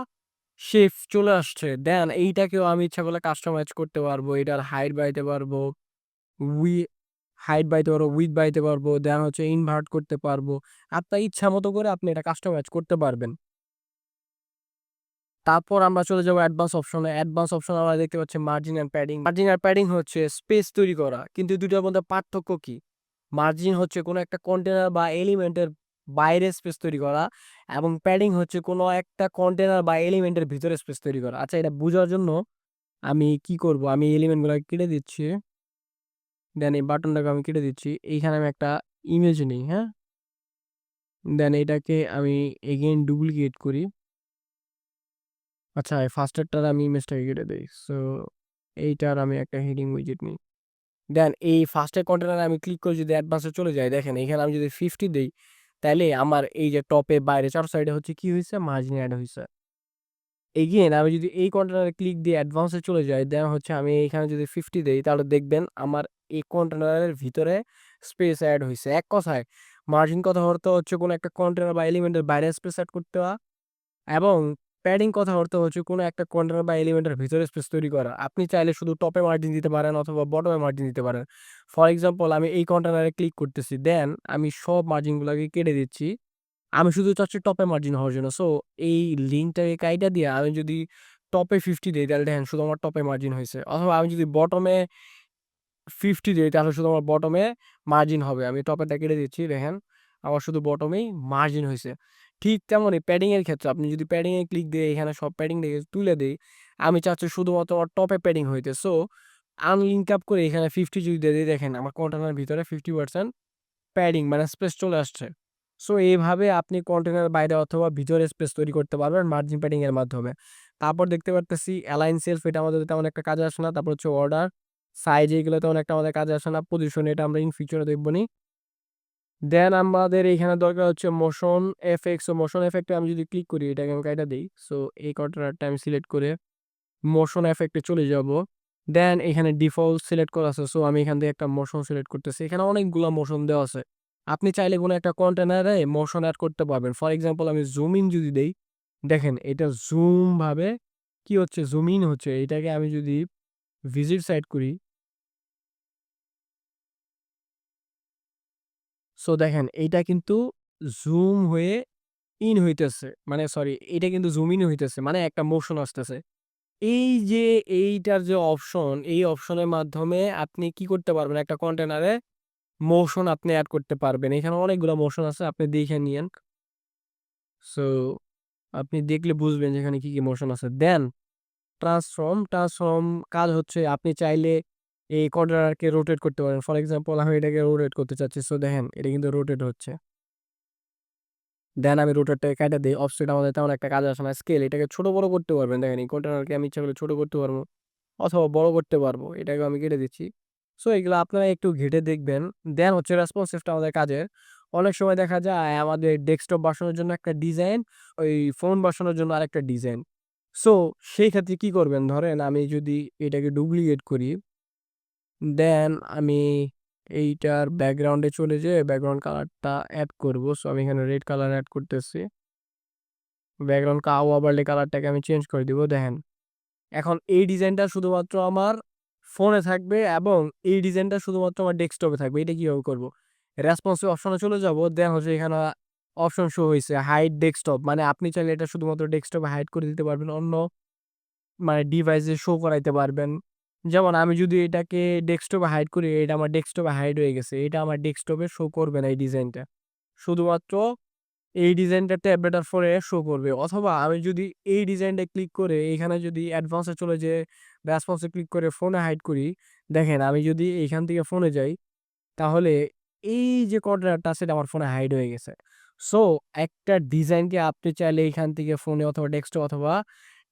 শেপ চলে আসছে। দেন এইটাকেও আমি ইচ্ছা করলে কাস্টমাইজ করতে পারবো। এটার হাইট বাড়াইতে পারবো, উই হাইট বাড়াইতে পারবো, উইডথ বাড়াইতে পারবো, দেন হচ্ছে ইনভার্ট করতে পারবো। আপনার ইচ্ছা মতো করে আপনি এটা কাস্টমাইজ করতে পারবেন। তারপর আমরা চলে যাবো অ্যাডভান্স অপশনে। অ্যাডভান্স অপশনে আমরা দেখতে পাচ্ছি মার্জিন অ্যান্ড প্যাডিং। মার্জিন আর প্যাডিং হচ্ছে স্পেস তৈরি করা। কিন্তু দুটোর মধ্যে পার্থক্য কি? মার্জিন হচ্ছে কোনো একটা কন্টেনার বা এলিমেন্টের বাইরে স্পেস তৈরি করা, এবং প্যাডিং হচ্ছে কোনো একটা কন্টেনার বা এলিমেন্টের ভিতরে স্পেস তৈরি করা। আচ্ছা এটা বোঝার জন্য আমি কি করব, আমি এলিমেন্টগুলো কেটে দিচ্ছি। দেন এই বাটনটাকে আমি কেটে দিচ্ছি। এইখানে আমি একটা ইমেজ নিই, হ্যাঁ, দেন এটাকে আমি এগেইন ডুপ্লিকেট করি। আচ্ছা এই ফার্স্টেরটার আমি ইমেজটাকে কেটে দিই। সো এইটার আমি একটা হেডিং উইজেট নিই। দেন এই ফার্স্টের কন্টেনারে আমি ক্লিক করে যদি অ্যাডভান্সে চলে যাই, দেখেন এখানে আমি যদি 50 দেই, তাইলে আমার এই যে টপে বাইরে চার সাইডে হচ্ছে কি হয়েছে, মার্জিন অ্যাড হয়েছে। এগেইন আমি যদি এই কন্টেনারে ক্লিক দিয়ে অ্যাডভান্সে চলে যাই, দেন হচ্ছে আমি এখানে যদি 50 দেই, তাহলে দেখবেন আমার এই কন্টেনারের ভিতরে স্পেস অ্যাড হয়েছে। এক কথায় মার্জিন কথা অর্থ হচ্ছে কোনো একটা কন্টেনার বা এলিমেন্টের বাইরে স্পেস অ্যাড করতে হওয়া, এবং প্যাডিং কথা অর্থ হচ্ছে কোনো একটা কন্টেনার বা এলিমেন্টের ভিতরে স্পেস তৈরি করা। আপনি চাইলে শুধু টপে মার্জিন দিতে পারেন অথবা বটমে মার্জিন দিতে পারেন। ফর এক্সাম্পল আমি এই কন্টেনারে ক্লিক করতেছি, দেন আমি সব মার্জিনগুলোকে কেটে দিচ্ছি। আমি শুধু চাচ্ছি টপে মার্জিন হওয়ার জন্য। সো এই লিঙ্কটাকে কাইটা দিয়ে আমি যদি টপে 50 দেই, তাহলে দেখেন শুধু আমার টপে মার্জিন হয়েছে। অথবা আমি যদি বটমে 50 দেই, তাহলে শুধু আমার বটমে মার্জিন হবে। আমি টপেরটা কেটে দিচ্ছি, দেখেন আমার শুধু বটমেই মার্জিন হয়েছে। ঠিক তেমনই প্যাডিং এর ক্ষেত্রে আপনি যদি প্যাডিং এ ক্লিক দিয়ে এখানে সব প্যাডিং থেকে তুলে দেই, আমি চাচ্ছি শুধুমাত্র আমার টপে প্যাডিং হইতে। সো আনলিঙ্ক আপ করে এখানে 50 যদি দিয়ে দিই, দেখেন আমার কন্টেনারের ভিতরে 50% প্যাডিং মানে স্পেস চলে আসছে। সো এইভাবে আপনি কন্টেনারের বাইরে অথবা ভিতরে স্পেস তৈরি করতে পারবেন মার্জিন প্যাডিং এর মাধ্যমে। তারপর দেখতে পারতেছি অ্যালাইন সেলফ, এটা আমাদের তেমন একটা কাজে আসে না। তারপর হচ্ছে অর্ডার, সাইজ, এগুলো তেমন একটা আমাদের কাজে আসে না। পজিশন এটা আমরা ইন ফিউচারে দেখবনি। দেন আমাদের এখানে দরকার হচ্ছে মোশন এফেক্টস। সো মোশন এফেক্টে আমি যদি ক্লিক করি, এটাকে আমি কাইটা দেই। সো এই কন্টেনারটা আমি সিলেক্ট করে মোশন এফেক্টে চলে যাব। দেন এখানে ডিফল্ট সিলেক্ট করা আছে। সো আমি এখান থেকে একটা মোশন সিলেক্ট করতেছি। এখানে অনেকগুলা মোশন দেওয়া আছে। আপনি চাইলে কোনো একটা কন্টেনারে মোশন এড করতে পারবেন। ফর এক্সাম্পল আমি জুম ইন যদি দেই, দেখেন এটা জুম ভাবে কি হচ্ছে, জুম ইন হচ্ছে। এটাকে আমি যদি ভিজিট সাইড করি, সো দেখেন এইটা কিন্তু জুম হয়ে ইন হইতেছে। মানে সরি, এটা কিন্তু জুম ইন হইতেছে। মানে একটা মোশন আসতেছে। এই যে এইটার যে অপশন, এই অপশনের মাধ্যমে আপনি কি করতে পারবেন, একটা কন্টেনারে মোশন আপনি এড করতে পারবেন। এখানে অনেকগুলো মোশন আছে, আপনি দেখে নিয়েন। সো আপনি দেখলে বুঝবেন যে এখানে কি, কি মোশন আছে। দেন ট্রান্সফর্ম কাজ হচ্ছে আপনি চাইলে এই কর্নারকে রোটেট করতে পারেন। ফর এক্সাম্পল আমি এটাকে রোটেট করতে চাচ্ছি। সো দেখেন এটা কিন্তু রোটেট হচ্ছে। দেন আমি রোটেটটাকে কাইটা দেই। অফসেট আমাদের তেমন একটা কাজে আসে না। স্কেল এটাকে ছোট বড় করতে পারবেন। দেখেন এই কন্টেনারকে আমি ইচ্ছা করলে ছোট করতে পারবো অথবা বড় করতে পারবো। এটাকেও আমি কেটে দিচ্ছি। সো এগুলো আপনারা একটু ঘেঁটে দেখবেন। দেন হচ্ছে রেসপন্সিভটা আমাদের কাজের। অনেক সময় দেখা যায় আমাদের ডেস্কটপ বাসানোর জন্য একটা ডিজাইন, ওই ফোন বাসানোর জন্য আরেকটা ডিজাইন। সো সেই ক্ষেত্রে কি করবেন? ধরেন আমি যদি এটাকে ডুপ্লিকেট করি, দেন আমি এইটার ব্যাকগ্রাউন্ডে চলে যেয়ে ব্যাকগ্রাউন্ড কালারটা এড করব। সো আমি এখানে রেড কালার এড করতেছি। ব্যাকগ্রাউন্ড ওভারলে কালারটাকে আমি চেঞ্জ করে দিব। দেখেন এখন এই ডিজাইনটা শুধুমাত্র আমার ফোনে থাকবে এবং এই ডিজাইনটা শুধুমাত্র আমার ডেস্কটপে থাকবে। এটা কিভাবে করব? রেসপন্সিভ অপশনে চলে যাব। দেন হচ্ছে এখানে অপশন শো হইছে হাইড ডেস্কটপ, মানে আপনি চাইলে এটা শুধুমাত্র ডেস্কটপে হাইড করে দিতে পারবেন। অন্য মানে ডিভাইসে শো করাইতে পারবেন। যেমন আমি যদি এটাকে ডেস্কটপে হাইড করি, এটা আমার ডেস্কটপে হাইড হয়ে গেছে। এটা আমার ডেস্কটপে শো করবে না এই ডিজাইনটা। শুধুমাত্র এই ডিজাইনটা ট্যাবলেটের ফোনে শো করবে। অথবা আমি যদি এই ডিজাইনটা ক্লিক করে এখানে যদি অ্যাডভান্সে চলে যেয়ে রেসপন্সে ক্লিক করে ফোনে হাইড করি, দেখেন আমি যদি এখান থেকে ফোনে যাই তাহলে এই যে কর্নারটা আছে এটা আমার ফোনে হাইড হয়ে গেছে। সো একটা ডিজাইনকে আপনি চাইলে এখান থেকে ফোনে অথবা ডেস্কটপ অথবা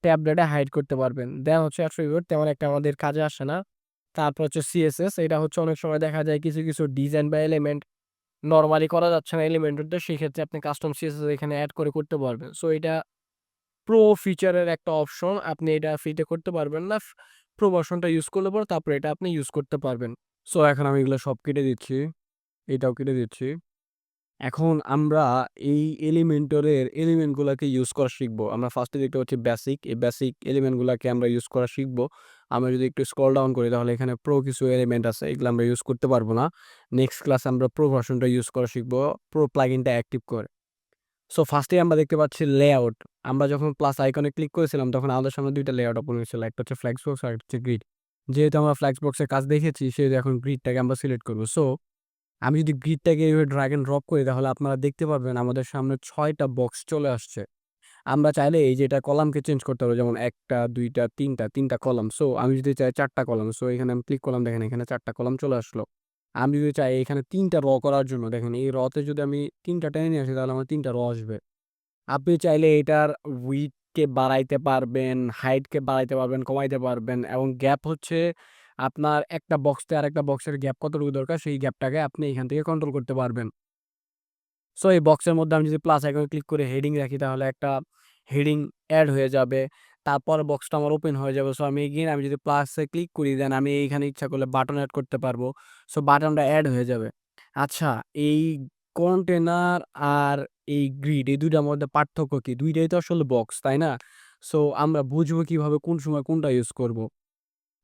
ট্যাবলেটে হাইড করতে পারবেন। দেন হচ্ছে অ্যাট্রিবিউট তেমন একটা আমাদের কাজে আসে না। তারপর হচ্ছে সিএসএস, এটা হচ্ছে অনেক সময় দেখা যায় কিছু, কিছু ডিজাইন বা এলিমেন্ট নরমালি করা যাচ্ছে না এলিমেন্টরটা, সেক্ষেত্রে আপনি কাস্টম সিএসএস এখানে এড করে করতে পারবেন। সো এটা প্রো ফিচারের একটা অপশন। আপনি এটা ফ্রিতে করতে পারবেন না। প্রো ভার্সনটা ইউজ করলে পরে তারপরে এটা আপনি ইউজ করতে পারবেন। সো এখন আমি এগুলো সব কেটে দিচ্ছি। এটাও কেটে দিচ্ছি। এখন আমরা এই এলিমেন্টরের এলিমেন্টগুলাকে ইউজ করা শিখবো। আমরা ফার্স্টে দেখতে পাচ্ছি বেসিক। এই বেসিক এলিমেন্টগুলাকে আমরা ইউজ করা শিখবো। আমরা যদি একটু স্ক্রল ডাউন করি তাহলে এখানে প্রো কিছু এলিমেন্ট আছে। এগুলো আমরা ইউজ করতে পারবো না। নেক্সট ক্লাসে আমরা প্রো ভার্সনটা ইউজ করা শিখবো, প্রো প্লাগইনটা অ্যাক্টিভ করে। সো ফার্স্টেই আমরা দেখতে পাচ্ছি লেআউট। আমরা যখন প্লাস আইকনে ক্লিক করেছিলাম তখন আমাদের সামনে ২ টা লেআউট ওপেন হয়েছিল। একটা হচ্ছে ফ্লেক্সবক্স আর একটা হচ্ছে গ্রিড। যেহেতু আমরা ফ্লেক্সবক্সের কাজ দেখেছি সেহেতু এখন গ্রিডটাকে আমরা সিলেক্ট করব। সো আমি যদি গ্রিডটাকে এভাবে ড্র্যাগ অ্যান্ড ড্রপ করি তাহলে আপনারা দেখতে পারবেন আমাদের সামনে ৬ টা বক্স চলে আসছে। আমরা চাইলে এই যে এটা কলামকে চেঞ্জ করতে পারবো, যেমন ১ টা ২ টা ৩ টা কলাম। সো আমি যদি চাই ৪ টা কলাম, সো এখানে আমি ক্লিক করলাম, দেখেন এখানে ৪ টা কলাম চলে আসলো। আমি যদি চাই এখানে ৩ টা করার জন্য, দেখেন এই তে যদি আমি ৩ টা টেনে নিয়ে আসি তাহলে আমার ৩ টা আসবে। আপনি চাইলে এটার width কে বাড়াইতে পারবেন, height কে বাড়াইতে পারবেন, কমাইতে পারবেন এবং গ্যাপ হচ্ছে আপনার একটা বক্স থেকে আরেকটা বক্সের গ্যাপ কতটুকু দরকার সেই গ্যাপটাকে আপনি এখান থেকে কন্ট্রোল করতে পারবেন। সো এই বক্সের মধ্যে আমি যদি প্লাস আইকনে ক্লিক করে হেডিং রাখি তাহলে একটা হেডিং এড হয়ে যাবে। তারপর বক্সটা আমার ওপেন হয়ে যাবে। সো আমি এগেইন আমি যদি প্লাসে ক্লিক করি দেন আমি এইখানে ইচ্ছা করলে বাটন এড করতে পারবো। সো বাটনটা এড হয়ে যাবে। আচ্ছা, এই কন্টেনার আর এই গ্রিড এই ২ টার মধ্যে পার্থক্য কি? ২ টাই তো আসলে বক্স, তাই না? সো আমরা বুঝবো কিভাবে কোন সময় কোনটা ইউজ করব?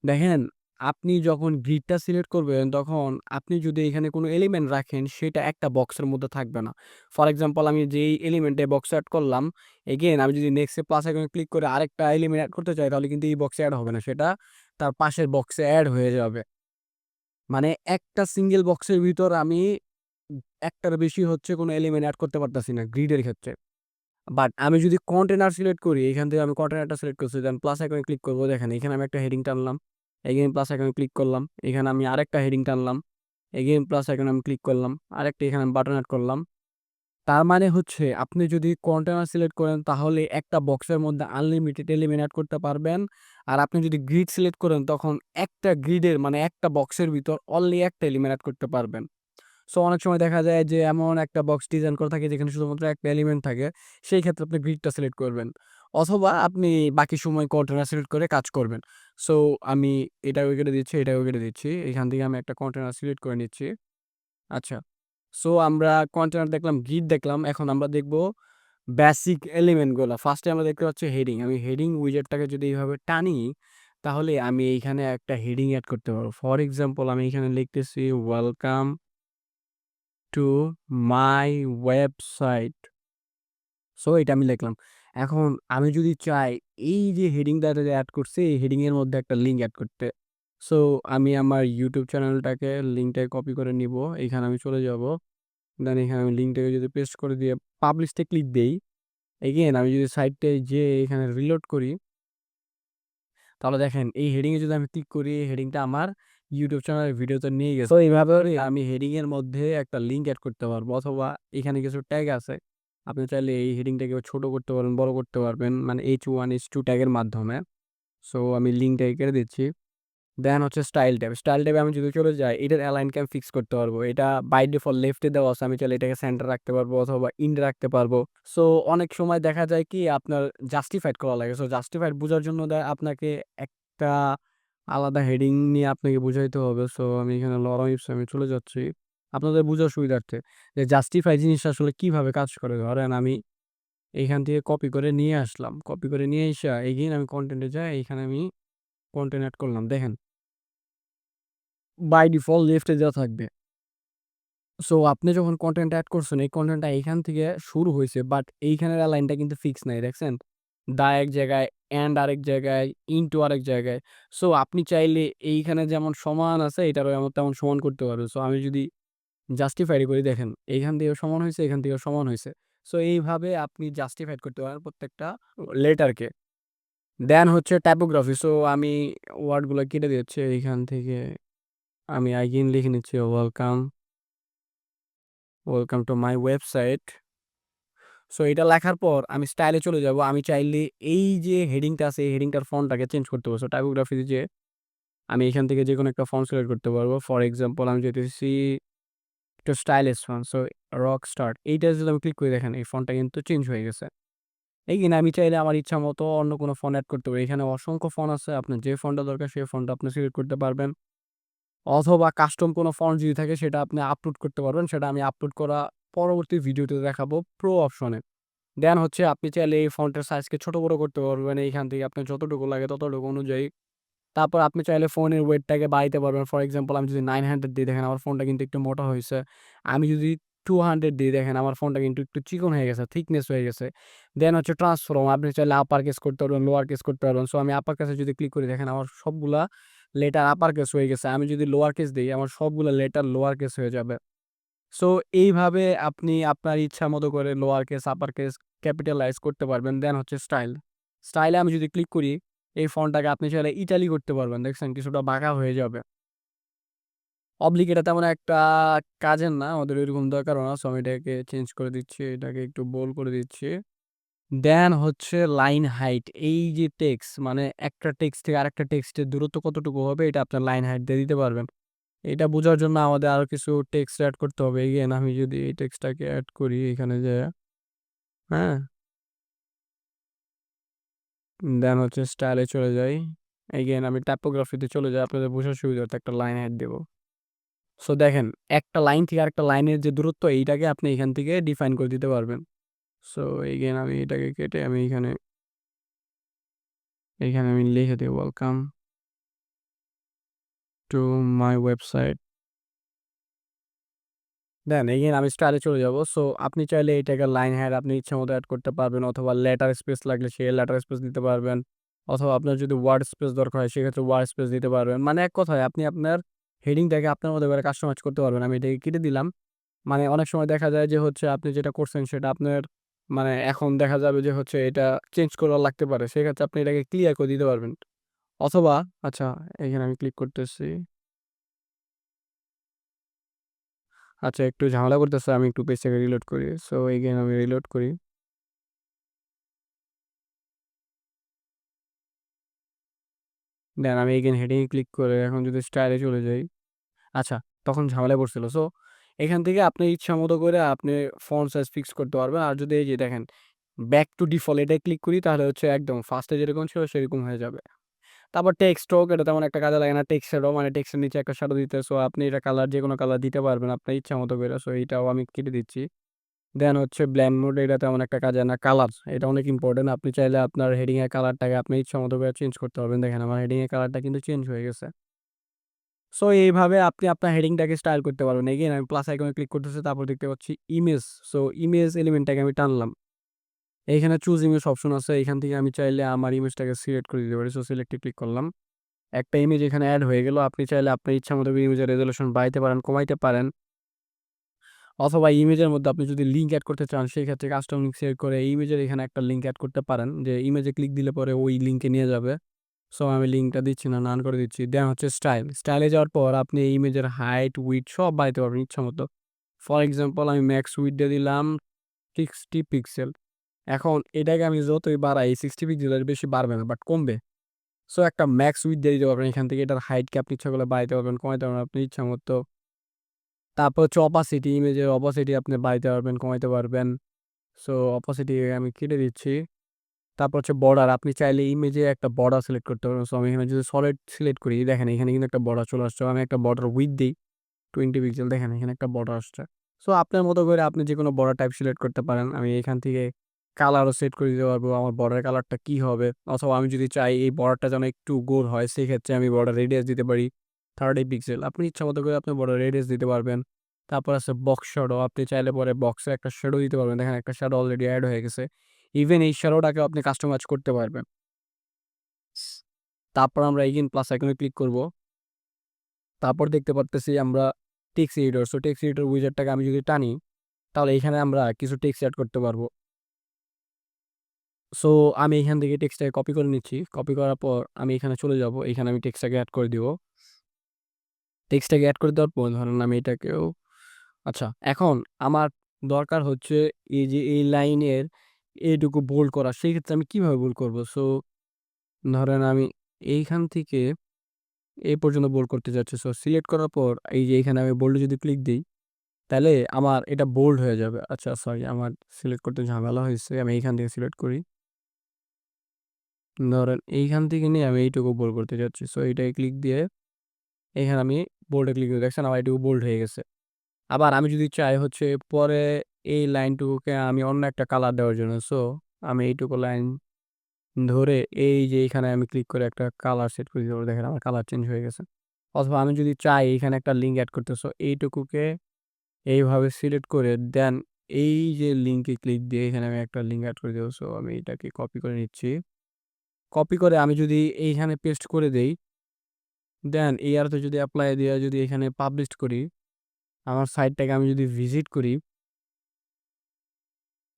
দেখেন, আপনি যখন গ্রিডটা সিলেক্ট করবেন, তখন আপনি যদি এখানে কোনো এলিমেন্ট রাখেন, সেটা একটা বক্সের মধ্যে থাকবে না। ফর এক্সাম্পল আমি যেই এলিমেন্টে বক্স এড করলাম, এগেইন আমি যদি নেক্সট এ প্লাস আইকনে ক্লিক করে আরেকটা এলিমেন্ট এড করতে চাই, তাহলে কিন্তু এই বক্সে এড হবে না। সেটা তার পাশের বক্সে এড হয়ে যাবে। মানে একটা সিঙ্গেল বক্সের ভিতর আমি একটার বেশি হচ্ছে কোনো এলিমেন্ট এড করতে পারতেছি না গ্রিডের ক্ষেত্রে। বাট আমি যদি কন্টেনার সিলেক্ট করি, এখান থেকে আমি কন্টেনারটা সিলেক্ট করছি, দেন প্লাস আইকনে ক্লিক করব। দেখেন এখানে আমি একটা হেডিং টানলাম। এগেইন প্লাস আইকনে ক্লিক করলাম। এখানে আমি আরেকটা হেডিং টানলাম। এগেইন প্লাস আইকনে আমি ক্লিক করলাম। আরেকটা এখানে আমি বাটন এড করলাম। তার মানে হচ্ছে আপনি যদি কন্টেনার সিলেক্ট করেন তাহলে একটা বক্সের মধ্যে আনলিমিটেড এলিমেন্ট এড করতে পারবেন। আর আপনি যদি গ্রিড সিলেক্ট করেন তখন একটা গ্রিডের মানে একটা বক্সের ভিতর অনলি একটা এলিমেন্ট এড করতে পারবেন। সো অনেক সময় দেখা যায় যে এমন একটা বক্স ডিজাইন করা থাকে যেখানে শুধুমাত্র একটা এলিমেন্ট থাকে। সেই ক্ষেত্রে আপনি গ্রিডটা সিলেক্ট করবেন। অথবা আপনি বাকি সময় কন্টেনার সিলেক্ট করে কাজ করবেন। সো আমি এটাও কেটে দিচ্ছি, এটাও কেটে দিচ্ছি। এখান থেকে আমি একটা কন্টেনার সিলেক্ট করে নিচ্ছি। আচ্ছা। সো আমরা কন্টেনার দেখলাম, গ্রিড দেখলাম। এখন আমরা দেখব বেসিক এলিমেন্ট গুলা। ফার্স্টে আমরা দেখতে পাচ্ছি হেডিং। আমি হেডিং উইজার্ডটাকে যদি এইভাবে টানি তাহলে আমি এইখানে একটা হেডিং এড করতে পারবো। ফর এক্সাম্পল আমি এখানে লিখতেছি welcome to my website. So এটা আমি লিখলাম। এখন আমি যদি চাই এই যে হেডিংটা যে এড করছি, এই হেডিং এর মধ্যে একটা লিঙ্ক এড করতে। সো আমি আমার YouTube চ্যানেলটাকে লিঙ্কটাকে কপি করে নিবো। এখানে আমি চলে যাবো। দেন এখানে আমি লিঙ্কটাকে যদি পেস্ট করে দিয়ে পাবলিশে ক্লিক দেই, এগেইন আমি যদি সাইটে যেয়ে এখানে রিলোড করি, তাহলে দেখেন এই হেডিং এ যদি আমি ক্লিক করি, এই হেডিংটা আমার ইউটিউব চ্যানেলের ভিডিওতে নিয়ে গেছে। তো এইভাবে করে আমি হেডিং এর মধ্যে একটা লিঙ্ক এড করতে পারবো, অথবা এখানে কিছু ট্যাগ আছে। আপনি চাইলে এই হেডিংটাকে ছোট করতে পারবেন, বড় করতে পারবেন, মানে H1 H2 ট্যাগের মাধ্যমে। সো আমি লিঙ্কটা কেটে দিচ্ছি। দেন হচ্ছে স্টাইল ট্যাব। স্টাইল ট্যাবে আমি যদি চলে যাই, এটার অ্যালাইনকে আমি ফিক্স করতে পারবো। এটা বাই ডিফল্ট লেফটে দেওয়া আছে। আমি চাইলে এটাকে সেন্টার রাখতে পারবো অথবা ইন্ডে রাখতে পারবো। সো অনেক সময় দেখা যায় কি আপনার জাস্টিফাইড করা লাগে। সো জাস্টিফাইড বোঝার জন্য আপনাকে একটা আলাদা হেডিং নিয়ে আপনাকে বুঝাইতে হবে। সো আমি এখানে লরম ইপসে আমি চলে যাচ্ছি। আপনাদের বুঝার সুবিধার্থে যে জাস্টিফাই জিনিসটা আসলে কিভাবে কাজ করে। ধরেন আমি এইখান থেকে কপি করে নিয়ে আসলাম। কপি করে নিয়ে এসে এগেইন আমি কনটেন্টে যাই, এইখানে আমি কনটেন্ট এড করলাম। দেখেন বাই ডিফল্ট লেফটে দেওয়া থাকবে। সো আপনি যখন কনটেন্ট এড করছেন, এই কনটেন্টটা এইখান থেকে শুরু হইছে, বাট এইখানের লাইনটা কিন্তু ফিক্স নাই, দেখছেন? দা এক জায়গায়, এন্ড আরেক জায়গায়, ইনটু আরেক জায়গায়। সো আপনি চাইলে এইখানে যেমন সমান আছে, এটারও তেমন সমান করতে পারবেন। সো আমি যদি জাস্টিফাই করি, দেখেন এইখান থেকেও সমান হইছে, এখান থেকেও সমান হইছে। সো এইভাবে আপনি জাস্টিফাইড করতে পারেন প্রত্যেকটা লেটারকে। দেন হচ্ছে টাইপোগ্রাফি। সো আমি ওয়ার্ডগুলো কেটে দিচ্ছি এইখান থেকে। আমি again লিখে নিচ্ছি welcome to my website. So এটা লেখার পর আমি স্টাইলে চলে যাব। আমি চাইলে এই যে হেডিংটা আছে, এই হেডিংটার ফন্টটাকে চেঞ্জ করতে পারবো। সো টাইপোগ্রাফিতে যেয়ে আমি এখান থেকে যেকোনো একটা ফন্ট সিলেক্ট করতে পারবো। ফর এক্সাম্পল আমি চাইতেছি একটু stylish font. So rock star, এইটা যদি আমি ক্লিক করি, দেখেন এই ফন্টটা কিন্তু চেঞ্জ হয়ে গেছে। এগেইন আমি চাইলে আমার ইচ্ছা মতো অন্য কোনো ফন্ট এড করতে পারি। এখানে অসংখ্য ফন্ট আছে। আপনার যে ফন্টটা দরকার সেই ফন্টটা আপনি সিলেক্ট করতে পারবেন। অথবা কাস্টম কোনো ফন্ট যদি থাকে সেটা আপনি আপলোড করতে পারবেন। সেটা আমি আপলোড করা পরবর্তী ভিডিওতে দেখাবো প্রো অপশনে। দেন হচ্ছে আপনি চাইলে এই ফন্টের সাইজকে ছোট বড় করতে পারবেন এইখান থেকে আপনার যতটুকু লাগে ততটুকু অনুযায়ী। তারপর আপনি চাইলে ফোনের ওয়েটটাকে বাড়াইতে পারবেন। ফর এক্সাম্পল আমি যদি 900 দিই, দেখেন আমার ফোনটা কিন্তু একটু মোটা হইছে। আমি যদি 200 দিই, দেখেন আমার ফোনটা কিন্তু একটু চিকন হয়ে গেছে, থিকনেস হয়ে গেছে। দেন হচ্ছে ট্রান্সফর্ম, আপনি চাইলে আপার কেস করতে পারবেন, লোয়ার কেস করতে পারবেন। সো আমি আপার কেসে যদি ক্লিক করি, দেখেন আমার সবগুলা লেটার আপার কেস হয়ে গেছে। আমি যদি লোয়ার কেস দিই, আমার সবগুলা লেটার লোয়ার কেস হয়ে যাবে। সো এইভাবে আপনি আপনার ইচ্ছা মতো করে lower case, upper case, capitalise করতে পারবেন। দেন হচ্ছে স্টাইল। স্টাইলে আমি যদি ক্লিক করি, এই ফন্টটাকে আপনি চাইলে ইটালি করতে পারবেন। দেখছেন কিছুটা বাঁকা হয়ে যাবে। অবলিক এটা তেমন একটা কাজের না, আমাদের ওইরকম দরকারও না। সো আমি এটাকে চেঞ্জ করে দিচ্ছি, এটাকে একটু বোল্ড করে দিচ্ছি। দেন হচ্ছে লাইন হাইট। এই যে টেক্সট, মানে একটা টেক্সট থেকে আরেকটা টেক্সটের দূরত্ব কতটুকু হবে, এটা আপনার লাইন হাইট দিয়ে দিতে পারবেন। এটা বোঝার জন্য আমাদের আরো কিছু টেক্সট এড করতে হবে। এগেইন আমি যদি এই টেক্সটটাকে এড করি এখানে যে, হ্যাঁ, দেন হচ্ছে স্টাইলে চলে যাই। এগেইন আমি টাইপোগ্রাফিতে চলে যাই, আপনাদের বোঝার সুবিধার্থে একটা লাইন হাইট দেব। সো দেখেন একটা লাইন থেকে আরেকটা লাইনের যে দূরত্ব, এইটাকে আপনি এখান থেকে ডিফাইন করে দিতে পারবেন। সো এগেইন আমি এটাকে কেটে আমি এখানে এখানে আমি লিখে দিই welcome to my website. Then again আমি স্টাইলে চলে যাব। সো আপনি চাইলে এটাকে লাইন হাইট আপনি ইচ্ছা মতো এড করতে পারবেন, অথবা লেটার স্পেস লাগলে সেই লেটার স্পেস দিতে পারবেন, অথবা আপনার যদি ওয়ার্ড স্পেস দরকার হয় সেক্ষেত্রে ওয়ার্ড স্পেস দিতে পারবেন। মানে এক কথায় আপনি আপনার হেডিংটাকে আপনার মতো করে কাস্টমাইজ করতে পারবেন। আমি এটাকে কেটে দিলাম। মানে অনেক সময় দেখা যায় যে হচ্ছে আপনি যেটা করছেন সেটা আপনার, মানে এখন দেখা যাবে যে হচ্ছে এটা চেঞ্জ করা লাগতে পারে। সেক্ষেত্রে আপনি এটাকে ক্লিয়ার করে দিতে পারবেন। অথবা আচ্ছা, এখানে আমি ক্লিক করতেছি। আচ্ছা, একটু ঝামেলা করতেছে, আমি একটু পেজটাকে রিলোড করি। সো এগেইন আমি রিলোড করি। দেন আমি এগেইন হেডিং এ ক্লিক করে এখন যদি স্টাইলে চলে যাই, আচ্ছা, তখন ঝামেলায় পড়ছিল। সো এখান থেকে আপনি ইচ্ছা মতো করে আপনি ফন্ট সাইজ ফিক্স করতে পারবেন। আর যদি এই যে দেখেন ব্যাক টু ডিফল্ট এটাই ক্লিক করি, তাহলে হচ্ছে একদম ফার্স্টে যেরকম ছিল সেরকম হয়ে যাবে। তারপর টেক্সট স্ট্রোক, এটা তেমন একটা কাজে লাগে না। টেক্সট শ্যাডো, মানে টেক্সটের নিচে একটা শ্যাডো দিতে। সো আপনি এটা কালার যেকোনো কালার দিতে পারবেন আপনার ইচ্ছা মতো করে। সো এইটাও আমি কেটে দিচ্ছি। দেন হচ্ছে ব্লেন্ড মোড, এটা তেমন একটা কাজে না। কালার, এটা অনেক ইম্পর্টেন্ট। আপনি চাইলে আপনার হেডিং এর কালারটাকে আপনি ইচ্ছা মতো করে চেঞ্জ করতে পারবেন। দেখেন আমার হেডিং এর কালারটা কিন্তু চেঞ্জ হয়ে গেছে। সো এইভাবে আপনি আপনার হেডিংটাকে স্টাইল করতে পারবেন। এগেইন আমি প্লাস আইকনে ক্লিক করতেছি, তারপর দেখতে পাচ্ছি ইমেজ। সো ইমেজ এলিমেন্টটাকে আমি টানলাম। এইখানে চুজ ইমেজ অপশন আছে, এখান থেকে আমি চাইলে আমার ইমেজটাকে সিলেক্ট করে দিতে পারি। সো সিলেক্টে ক্লিক করলাম, একটা ইমেজ এখানে অ্যাড হয়ে গেল। আপনি চাইলে আপনার ইচ্ছা মতো ইমেজের রেজলিউশন বাড়াইতে পারেন, কমাইতে পারেন, অথবা ইমেজের মধ্যে আপনি যদি লিঙ্ক এড করতে চান সেই ক্ষেত্রে কাস্টম লিঙ্ক সিলেক্ট করে ইমেজের এখানে একটা লিঙ্ক এড করতে পারেন, যে ইমেজে ক্লিক দিলে পরে ওই লিঙ্কে নিয়ে যাবে। সো আমি লিঙ্কটা দিচ্ছি না, নান করে দিচ্ছি। দেন হচ্ছে স্টাইলে যাওয়ার পর আপনি এই ইমেজের হাইট উইডথ সব বাড়াইতে পারবেন ইচ্ছা মতো। ফর এক্সাম্পল আমি ম্যাক্স উইডথ দিয়ে দিলাম 60 পিক্সেল। এখন এটাকে আমি যতই বাড়াই 60 পিক্সেলের বেশি বাড়বে না, বাট কমবে। সো একটা ম্যাক্স উইডথ দিয়ে দিতে পারবেন এখান থেকে। এটার হাইটকে আপনি ইচ্ছা করলে বাড়াইতে পারবেন, কমাইতে পারবেন আপনি ইচ্ছা মতো। তারপর হচ্ছে অপাসিটি, ইমেজের অপাসিটি আপনি বাড়াইতে পারবেন, কমাইতে পারবেন। সো অপাসিটি আমি কেটে দিচ্ছি। তারপর হচ্ছে বর্ডার, আপনি চাইলে ইমেজে একটা বর্ডার সিলেক্ট করতে পারবেন। সো আমি এখানে যদি সলিড সিলেক্ট করি, দেখেন এখানে কিন্তু একটা বর্ডার চলে আসছে। আমি একটা বর্ডার উইথ দিই 20 পিক্সেল, দেখেন এখানে একটা বর্ডার আসছে। সো আপনার মতো করে আপনি যে কোনো বর্ডার টাইপ সিলেক্ট করতে পারেন। আমি এখান থেকে কালারও সেট করে দিতে পারবো, আমার বর্ডার কালারটা কী হবে। অথবা আমি যদি চাই এই বর্ডারটা যেন একটু গোল হয়, সেই ক্ষেত্রে আমি বর্ডার রেডিয়াস দিতে পারি 30 পিক্সেল। আপনি ইচ্ছা মতো করে আপনি বর্ডার রেডিয়াস দিতে পারবেন। তারপর আছে বক্স শ্যাডো, আপনি চাইলে পরে বক্সে একটা শ্যাডো দিতে পারবেন। দেখেন একটা শ্যাডো অলরেডি অ্যাড হয়ে গেছে। ইভেন এই শ্যাডোটাকেও আপনি কাস্টমাইজ করতে পারবেন। তারপর আমরা এগেইন প্লাস আইকনে ক্লিক করব। তারপর দেখতে পারতেছি আমরা text editor. So text editor উইজার্ডটাকে আমি যদি টানি, তাহলে এখানে আমরা কিছু টেক্সট অ্যাড করতে পারবো। সো আমি এখান থেকে টেক্সটটাকে কপি করে নিচ্ছি। কপি করার পর আমি এখানে চলে যাব। এখানে আমি টেক্সটটাকে অ্যাড করে দিব। টেক্সটটাকে অ্যাড করে দেওয়ার পর ধরেন আমি এটাকেও, আচ্ছা এখন আমার দরকার হচ্ছে এই যে এই লাইনের এইটুকু বোল্ড করা। সেই ক্ষেত্রে আমি কিভাবে বোল্ড করব? সো ধরেন আমি এইখান থেকে এই পর্যন্ত বোল্ড করতে চাচ্ছি। সো সিলেক্ট করার পর এই যে এখানে আমি বোল্ডে যদি ক্লিক দিই, তাহলে আমার এটা বোল্ড হয়ে যাবে। আচ্ছা সরি, আমার সিলেক্ট করতে ঝামেলা হয়েছে। আমি এইখান থেকে সিলেক্ট করি। ধরেন এইখান থেকে নিয়ে আমি এইটুকু বোল্ড করতে চাচ্ছি। সো এইটায় ক্লিক দিয়ে এখানে আমি বোল্ডে ক্লিক করে দেখছেন আমার এইটুকু বোল্ড হয়ে গেছে। আবার আমি যদি চাই হচ্ছে পরে এই লাইনটুকুকে আমি অন্য একটা কালার দেওয়ার জন্য, সো আমি এইটুকু লাইন ধরে এই যে এইখানে আমি ক্লিক করে একটা কালার সেট করে দিতে পারবো। দেখেন আমার কালার চেঞ্জ হয়ে গেছে। অথবা আমি যদি চাই এখানে একটা লিঙ্ক অ্যাড করতে, সো এইটুকুকে এইভাবে সিলেক্ট করে দেন এই যে লিঙ্কে ক্লিক দিয়ে এখানে আমি একটা লিঙ্ক অ্যাড করে দেবো। সো আমি এটাকে কপি করে নিচ্ছি। কপি করে আমি যদি এইখানে পেস্ট করে দেই, দেন এআরতে যদি অ্যাপ্লাই দিয়ে যদি এখানে পাবলিশ করি, আমার সাইটটাকে আমি যদি ভিজিট করি,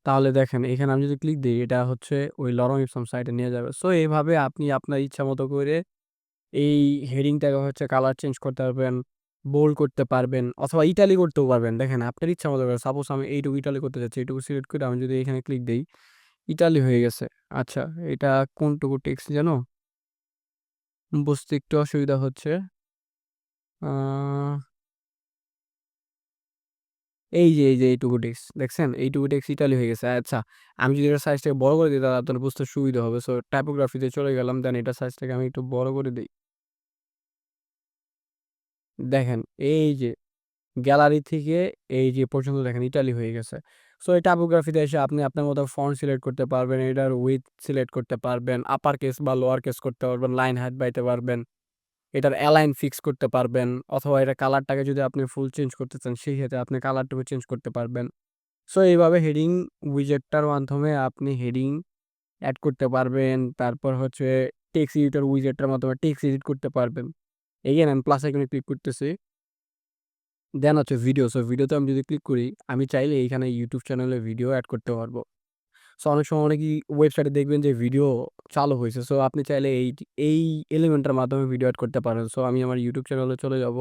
তাহলে দেখেন এখানে আমি যদি ক্লিক দিই, এটা হচ্ছে ওই লরম ইপসম সাইটে নিয়ে যাবে। সো এইভাবে আপনি আপনার ইচ্ছা মতো করে এই হেডিংটাকে হচ্ছে কালার চেঞ্জ করতে পারবেন, বোল্ড করতে পারবেন, অথবা ইটালি করতেও পারবেন। দেখেন আপনার ইচ্ছা মতো করে, সাপোজ আমি এইটুকু ইটালি করতে চাচ্ছি, এইটুকু সিলেক্ট করে আমি যদি এখানে ক্লিক দিই, ইটালি হয়ে গেছে। আচ্ছা এটা কোনটুকু টেক্সট জানো, বুঝতে একটু অসুবিধা হচ্ছে। এই যে এইটুকু টেক্সট দেখছেন, এইটুকু টেক্সট ইটালি হয়ে গেছে। আচ্ছা আমি যদি এটা সাইজটাকে বড় করে দিই, তাহলে আপনার বুঝতে সুবিধা হবে। সো টাইপোগ্রাফিতে চলে গেলাম, দেন এটা সাইজটাকে আমি একটু বড় করে দিই। দেখেন এই যে গ্যালারি থেকে এই যে পর্যন্ত দেখেন ইটালি হয়ে গেছে। সো এই টাইপোগ্রাফিতে এসে আপনি আপনার মতো ফন্ট সিলেক্ট করতে পারবেন, এটার উইডথ সিলেক্ট করতে পারবেন, আপার কেস বা লোয়ার কেস করতে পারবেন, লাইন হাইট বাড়াইতে পারবেন, এটার অ্যালাইন ফিক্স করতে পারবেন, অথবা এটা কালারটাকে যদি আপনি ফুল চেঞ্জ করতে চান সেই ক্ষেত্রে আপনি কালারটাকে চেঞ্জ করতে পারবেন। সো এইভাবে হেডিং উইজেটটার মাধ্যমে আপনি হেডিং অ্যাড করতে পারবেন। তারপর হচ্ছে টেক্সট এডিটর উইজেটটার মাধ্যমে টেক্সট এডিট করতে পারবেন। এগেইন আমি প্লাস আইকনে ক্লিক করতেছি। দেন হচ্ছে ভিডিও। সো ভিডিওতে আমি যদি ক্লিক করি, আমি চাইলে এইখানে ইউটিউব চ্যানেলে ভিডিও অ্যাড করতে পারবো। সো অনেক সময় অনেকেই ওয়েবসাইটে দেখবেন যে ভিডিও চালু হয়েছে। সো আপনি চাইলে এই এলিমেন্টের মাধ্যমে ভিডিও অ্যাড করতে পারেন। সো আমি আমার ইউটিউব চ্যানেলে চলে যাব।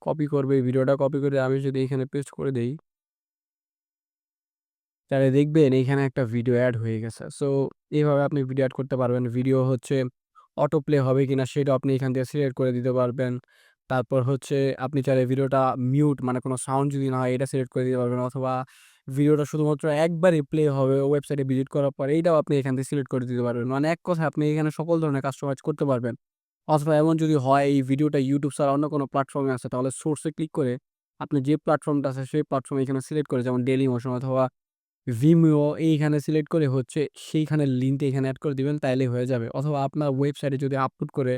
কপি করবে এই ভিডিওটা, কপি করে আমি যদি এখানে পেস্ট করে দেই, তাহলে দেখবেন এইখানে একটা ভিডিও অ্যাড হয়ে গেছে। সো এইভাবে আপনি ভিডিও অ্যাড করতে পারবেন। ভিডিও হচ্ছে অটো প্লে হবে কিনা সেটাও আপনি এখান থেকে সিলেক্ট করে দিতে পারবেন। তারপর হচ্ছে আপনি চাইলে ভিডিওটা মিউট মানে কোনো সাউন্ড যদি না হয় এটা সিলেক্ট করে দিতে পারবেন, অথবা ভিডিওটা শুধুমাত্র একবারই প্লে হবে ওয়েবসাইটে ভিজিট করার পর, এইটাও আপনি এখান থেকে সিলেক্ট করে দিতে পারবেন। মানে এক কথায় আপনি এখানে সকল ধরনের কাস্টমাইজ করতে পারবেন। অথবা এমন যদি হয় এই ভিডিওটা ইউটিউব ছাড়া অন্য কোনো প্ল্যাটফর্মে আছে, তাহলে সোর্সে ক্লিক করে আপনি যে প্ল্যাটফর্মটা আছে সেই প্ল্যাটফর্ম এখানে সিলেক্ট করে, যেমন ডেইলিমোশন অথবা Vimeo এইখানে সিলেক্ট করে হচ্ছে সেইখানের লিঙ্কটা এখানে এড করে দিবেন, তাইলেই হয়ে যাবে। অথবা আপনার ওয়েবসাইটে যদি আপলোড করে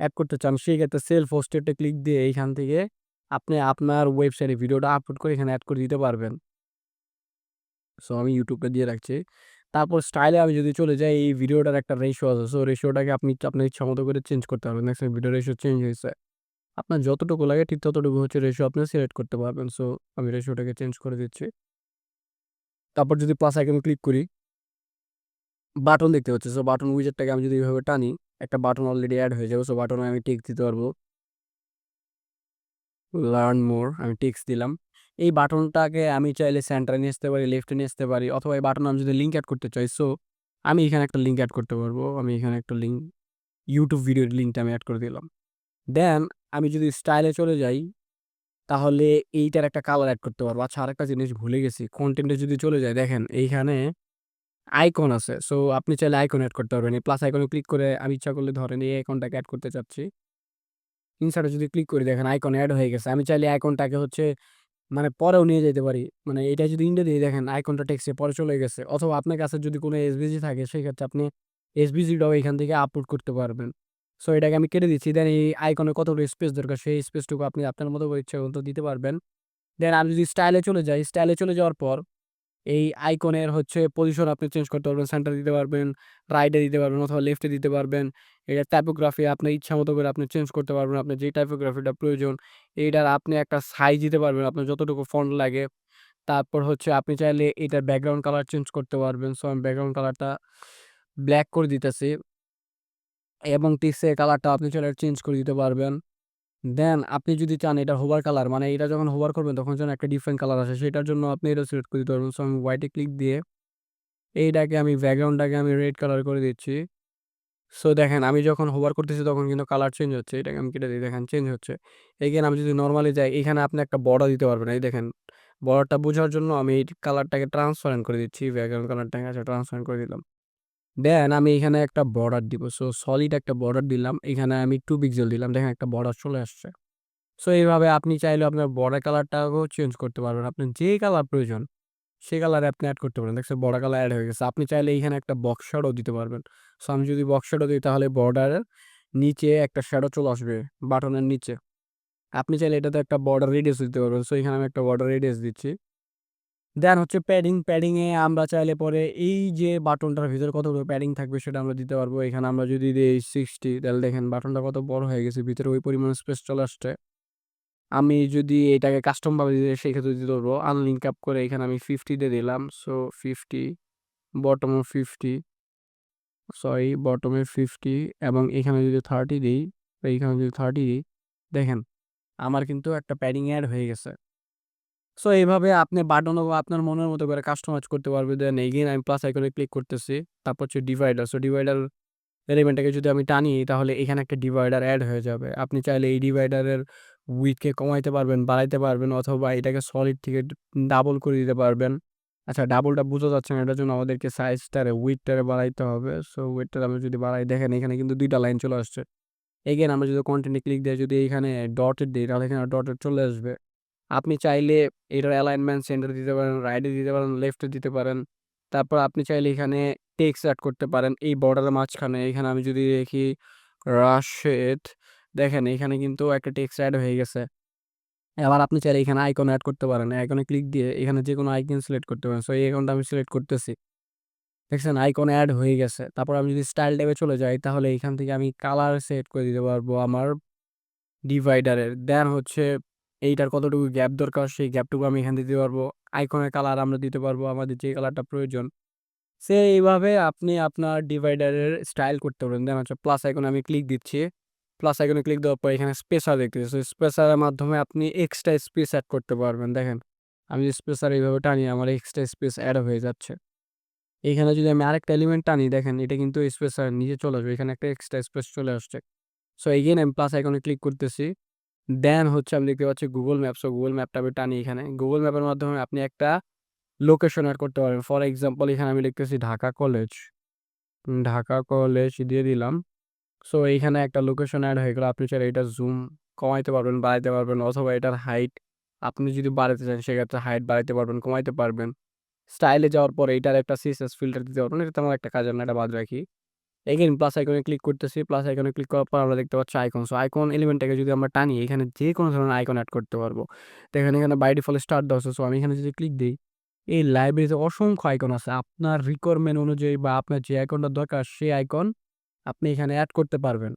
এড করতে চান, সেই ক্ষেত্রে সেলফ হোস্টেডে ক্লিক দিয়ে এইখান থেকে আপনি আপনার ওয়েবসাইটে ভিডিওটা আপলোড করে এখানে এড করে দিতে পারবেন। সো আমি ইউটিউবটা দিয়ে রাখছি। তারপর স্টাইলে আমি যদি চলে যাই, এই ভিডিওটার একটা রেশিও আছে। সো রেশিওটাকে আপনি আপনার ইচ্ছামতো করে চেঞ্জ করতে পারবেন। দেখছেন ভিডিও রেশিও চেঞ্জ হয়েছে। আপনার যতটুকু লাগে ঠিক ততটুকু হচ্ছে রেশিও আপনি সিলেক্ট করতে পারবেন। সো আমি রেশিওটাকে চেঞ্জ করে দিচ্ছি। তারপর যদি প্লাস আইকনে ক্লিক করি, বাটন দেখতে পাচ্ছি। সো বাটন উইজেটটাকে আমি যদি এভাবে টানি, একটা বাটন অলরেডি এড হয়ে যাবে। সো বাটনে আমি টিক দিতে পারবো। লার্ন মোর আমি টিক্স দিলাম। এই বাটনটাকে আমি চাইলে সেন্টারে নিয়ে আসতে পারি, লেফটে নিয়ে আসতে পারি, অথবা এই বাটনে আমি যদি লিঙ্ক এড করতে চাই, সো আমি এখানে একটা লিঙ্ক এড করতে পারবো। আমি এখানে একটা লিঙ্ক, ইউটিউব ভিডিওর লিঙ্কটা আমি এড করে দিলাম। দেন আমি যদি স্টাইলে চলে যাই, তাহলে এইটার একটা কালার এড করতে পারবো। আচ্ছা, আরেকটা জিনিস ভুলে গেছি। কনটেন্টে যদি চলে যাই, দেখেন এইখানে আইকন আছে। সো আপনি চাইলে আইকন এড করতে পারবেন। এই প্লাস আইকনে ক্লিক করে আমি ইচ্ছা করলে ধরেন এই আইকনটাকে এড করতে চাচ্ছি। ইনসার্টে যদি ক্লিক করি, দেখেন আইকন এড হয়ে গেছে। আমি চাইলে আইকনটাকে হচ্ছে মানে পরেও নিয়ে যেতে পারি। মানে এটা যদি ইন্ডে দিয়ে দেখেন আইকনটা টেক্সটে পরে চলে গেছে। অথবা আপনার কাছে যদি কোনো এসভিজি থাকে, সেক্ষেত্রে আপনি এসভিজিটাও এখান থেকে আপলোড করতে পারবেন। সো এটাকে আমি কেটে দিচ্ছি। দেন এই আইকনে কতটুকু স্পেস দরকার, সেই স্পেসটুকু আপনি আপনার মতো করে ইচ্ছা মতো দিতে পারবেন। দেন আমি যদি স্টাইলে চলে যাই, স্টাইলে চলে যাওয়ার পর এই আইকনের হচ্ছে পজিশন আপনি চেঞ্জ করতে পারবেন। সেন্টারে দিতে পারবেন, রাইটে দিতে পারবেন, অথবা লেফটে দিতে পারবেন। এটার টাইপোগ্রাফি আপনার ইচ্ছা মতো করে আপনি চেঞ্জ করতে পারবেন। আপনার যেই টাইপোগ্রাফিটা প্রয়োজন, এইটার আপনি একটা সাইজ দিতে পারবেন আপনার যতটুকু ফন্ট লাগে। তারপর হচ্ছে আপনি চাইলে এটার ব্যাকগ্রাউন্ড কালার চেঞ্জ করতে পারবেন। সো আমি ব্যাকগ্রাউন্ড কালারটা ব্ল্যাক করে দিতেছি, এবং টেক্সটের কালারটা আপনি চাইলে চেঞ্জ করে দিতে পারবেন। দেন আপনি যদি চান এটা হোভার কালার, মানে এটা যখন হোভার করবেন তখন যেন একটা ডিফারেন্ট কালার আসে, সেটার জন্য আপনি এটা সিলেক্ট করে দিতে পারবেন। সো আমি হোয়াইটে ক্লিক দিয়ে এইটাকে আমি ব্যাকগ্রাউন্ডটাকে আমি রেড কালার করে দিচ্ছি। সো দেখেন আমি যখন হোভার করতেছি তখন কিন্তু কালার চেঞ্জ হচ্ছে। এটাকে আমি কেটে দিই, দেখেন চেঞ্জ হচ্ছে। এগেইন আমি যদি নরমালি যাই, এখানে আপনি একটা বর্ডার দিতে পারবেন। এই দেখেন বর্ডারটা বোঝার জন্য আমি এই কালারটাকে ট্রান্সপারেন্ট করে দিচ্ছি। ব্যাকগ্রাউন্ড কালারটাকে আচ্ছা ট্রান্সপারেন্ট করে দিলাম। দেন আমি এখানে একটা বর্ডার দিব। সো সলিড একটা বর্ডার দিলাম। এখানে আমি 2 পিক্সেল দিলাম। দেখেন একটা বর্ডার চলে আসছে। সো এইভাবে আপনি চাইলে আপনার বর্ডার কালারটাকেও চেঞ্জ করতে পারবেন। আপনার যে কালার প্রয়োজন সে কালারে আপনি এড করতে পারেন। দেখছেন বর্ডার কালার এড হয়ে গেছে। আপনি চাইলে এইখানে একটা বক্স শ্যাডো দিতে পারবেন। সো আমি যদি বক্স শ্যাডো দিই, তাহলে বর্ডারের নিচে একটা শ্যাডো চলে আসবে বাটনের নিচে। আপনি চাইলে এটাতে একটা বর্ডার রেডিয়াস দিতে পারবেন। সো এখানে আমি একটা বর্ডার রেডিয়াস দিচ্ছি। দেন হচ্ছে প্যাডিং। প্যাডিংয়ে আমরা চাইলে পরে এই যে বাটনটার ভিতরে কতটুকু প্যাডিং থাকবে সেটা আমরা দিতে পারবো। এখানে আমরা যদি দিই 60, তাহলে দেখেন বাটনটা কত বড় হয়ে গেছে। ভিতরে ওই পরিমাণ স্পেস চলে আসছে। আমি যদি এটাকে কাস্টম ভাবে দিই, সেক্ষেত্রে দিতে পারবো আনলিঙ্ক আপ করে। এখানে আমি 50 দিয়ে দিলাম। সো 50, বটমে 50, সরি বটমে 50, এবং এখানে যদি 30 দিই, এইখানে যদি 30 দিই, দেখেন আমার কিন্তু একটা প্যাডিং এড হয়ে গেছে। সো এইভাবে আপনি বাটনও আপনার মনের মতো করে কাস্টমাইজ করতে পারবেন। দেন এগেইন আমি প্লাস আইকনে ক্লিক করতেছি। তারপর হচ্ছে ডিভাইডার। সো ডিভাইডার এলিমেন্টটাকে যদি আমি টানি, তাহলে এখানে একটা ডিভাইডার এড হয়ে যাবে। আপনি চাইলে এই ডিভাইডারের উইডথকে কমাইতে পারবেন, বাড়াইতে পারবেন, অথবা এটাকে সলিড থেকে ডাবল করে দিতে পারবেন। আচ্ছা, ডাবলটা বোঝা যাচ্ছে না, এটার জন্য আমাদেরকে সাইজটারে উইডথটারে বাড়াইতে হবে। সো উইডথটা আমি যদি বাড়াই, দেখেন এখানে কিন্তু ২ টা লাইন চলে আসছে। এগেইন আমরা যদি কন্টেন্টে ক্লিক দিয়ে যদি এখানে ডটেড দিই, তাহলে এখানে ডটেড চলে আসবে। আপনি চাইলে এটার অ্যালাইনমেন্ট সেন্টারে দিতে পারেন, রাইটে দিতে পারেন, লেফটে দিতে পারেন। তারপর আপনি চাইলে এখানে টেক্সট এড করতে পারেন এই বর্ডারের মাঝখানে। এখানে আমি যদি দেখি রাশেদ, দেখেন এখানে কিন্তু একটা টেক্সট এড হয়ে গেছে। আবার আপনি চাইলে এখানে আইকন এড করতে পারেন। আইকনে ক্লিক দিয়ে এখানে যেকোনো আইকন সিলেক্ট করতে পারেন। সো এই আইকনটা আমি সিলেক্ট করতেছি। দেখছেন আইকন এড হয়ে গেছে। তারপর আমি যদি স্টাইল ট্যাবে চলে যাই, তাহলে এখান থেকে আমি কালার সেট করে দিতে পারবো আমার ডিভাইডারের। দেন হচ্ছে এইটার কতটুকু গ্যাপ দরকার, সেই গ্যাপটুকু আমি এখান দিতে পারবো। আইকনের কালার আমরা দিতে পারবো আমাদের যে কালারটা প্রয়োজন। এইভাবে আপনি আপনার ডিভাইডারের স্টাইল করতে পারেন। দেন হচ্ছে প্লাস আইকনে আমি ক্লিক দিচ্ছি। প্লাস আইকনে ক্লিক দেওয়ার পর এখানে স্পেসার দেখতেছি। স্পেসারের মাধ্যমে আপনি এক্সট্রা স্পেস অ্যাড করতে পারবেন। দেখেন আমি যে স্পেসার এইভাবে টানি, আমার এক্সট্রা স্পেস অ্যাড হয়ে যাচ্ছে। এখানে যদি আমি আরেকটা এলিমেন্ট টানি, দেখেন এটা কিন্তু স্পেসার নিচে চলে আসবে। এখানে একটা এক্সট্রা স্পেস চলে আসছে। সো এগেইন আমি প্লাস আইকনে ক্লিক করতেছি। দেন হচ্ছে আমি দেখতে পাচ্ছি গুগল ম্যাপ। সো গুগল ম্যাপটা আমি টানি এখানে। গুগল ম্যাপের মাধ্যমে আপনি একটা লোকেশন এড করতে পারবেন। ফর এক্সাম্পল এখানে আমি লিখতেছি ঢাকা কলেজ। ঢাকা কলেজ দিয়ে দিলাম। সো এইখানে একটা লোকেশন এড হয়ে গেল। আপনি চাইলে এটা জুম কমাইতে পারবেন, বাড়াইতে পারবেন, অথবা এটার হাইট আপনি যদি বাড়াতে চান, সেক্ষেত্রে হাইট বাড়াইতে পারবেন, কমাইতে পারবেন। স্টাইলে যাওয়ার পরে এটার একটা সিএসএস ফিল্টার দিতে পারবেন। এটা তেমন একটা কাজের না, এটা বাদ রাখি। এগেইন প্লাস আইকনে ক্লিক করতেছি। প্লাস আইকনে ক্লিক করার পর আমরা দেখতে পাচ্ছি আইকন। সো আইকন এলিমেন্টটাকে যদি আমরা টানি, এখানে যে কোনো ধরনের আইকন এড করতে পারবো। দেখেন এখানে বাই ডিফল্ট স্টার্ট দেওয়া আছে। সো আমি এখানে যদি ক্লিক দিই, এই লাইব্রেরিতে অসংখ্য আইকন আছে। আপনার রিকোয়ারমেন্ট অনুযায়ী বা আপনার যে আইকনটা দরকার, সেই আইকন আপনি এখানে এড করতে পারবেন।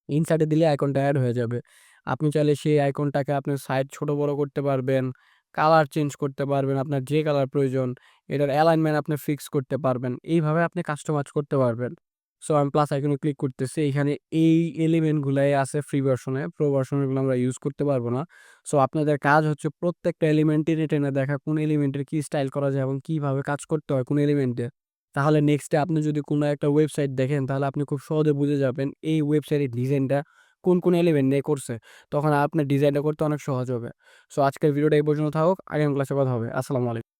ইনসার্টে দিলে আইকনটা এড হয়ে যাবে। আপনি চাইলে সেই আইকনটাকে আপনার সাইজ ছোট বড় করতে পারবেন, কালার চেঞ্জ করতে পারবেন, আপনার যে কালার প্রয়োজন, এটার অ্যালাইনমেন্ট আপনি ফিক্স করতে পারবেন। এইভাবে আপনি কাস্টমাইজ করতে পারবেন। সো আমি প্লাস আইকনে ক্লিক করতেছি। এখানে এই এলিমেন্ট গুলাই আছে ফ্রি ভার্সনে। প্রো ভার্সন এগুলো আমরা ইউজ করতে পারব না। সো আপনাদের কাজ হচ্ছে প্রত্যেকটা এলিমেন্ট টেনে, টেনে দেখা কোন এলিমেন্টের কি স্টাইল করা যায় এবং কিভাবে কাজ করতে হয় কোন এলিমেন্টে। তাহলে নেক্সট ডে আপনি যদি কোনো একটা ওয়েবসাইট দেখেন তাহলে আপনি খুব সহজে বুঝে যাবেন এই ওয়েবসাইটের ডিজাইনটা কোন এলিমেন্ট নিয়ে করছে। তখন আপনার ডিজাইনটা করতে অনেক সহজ হবে। সো আজকের ভিডিওটা এই পর্যন্ত থাকুক। আগামী ক্লাসে কথা হবে। আসসালামু আলাইকুম।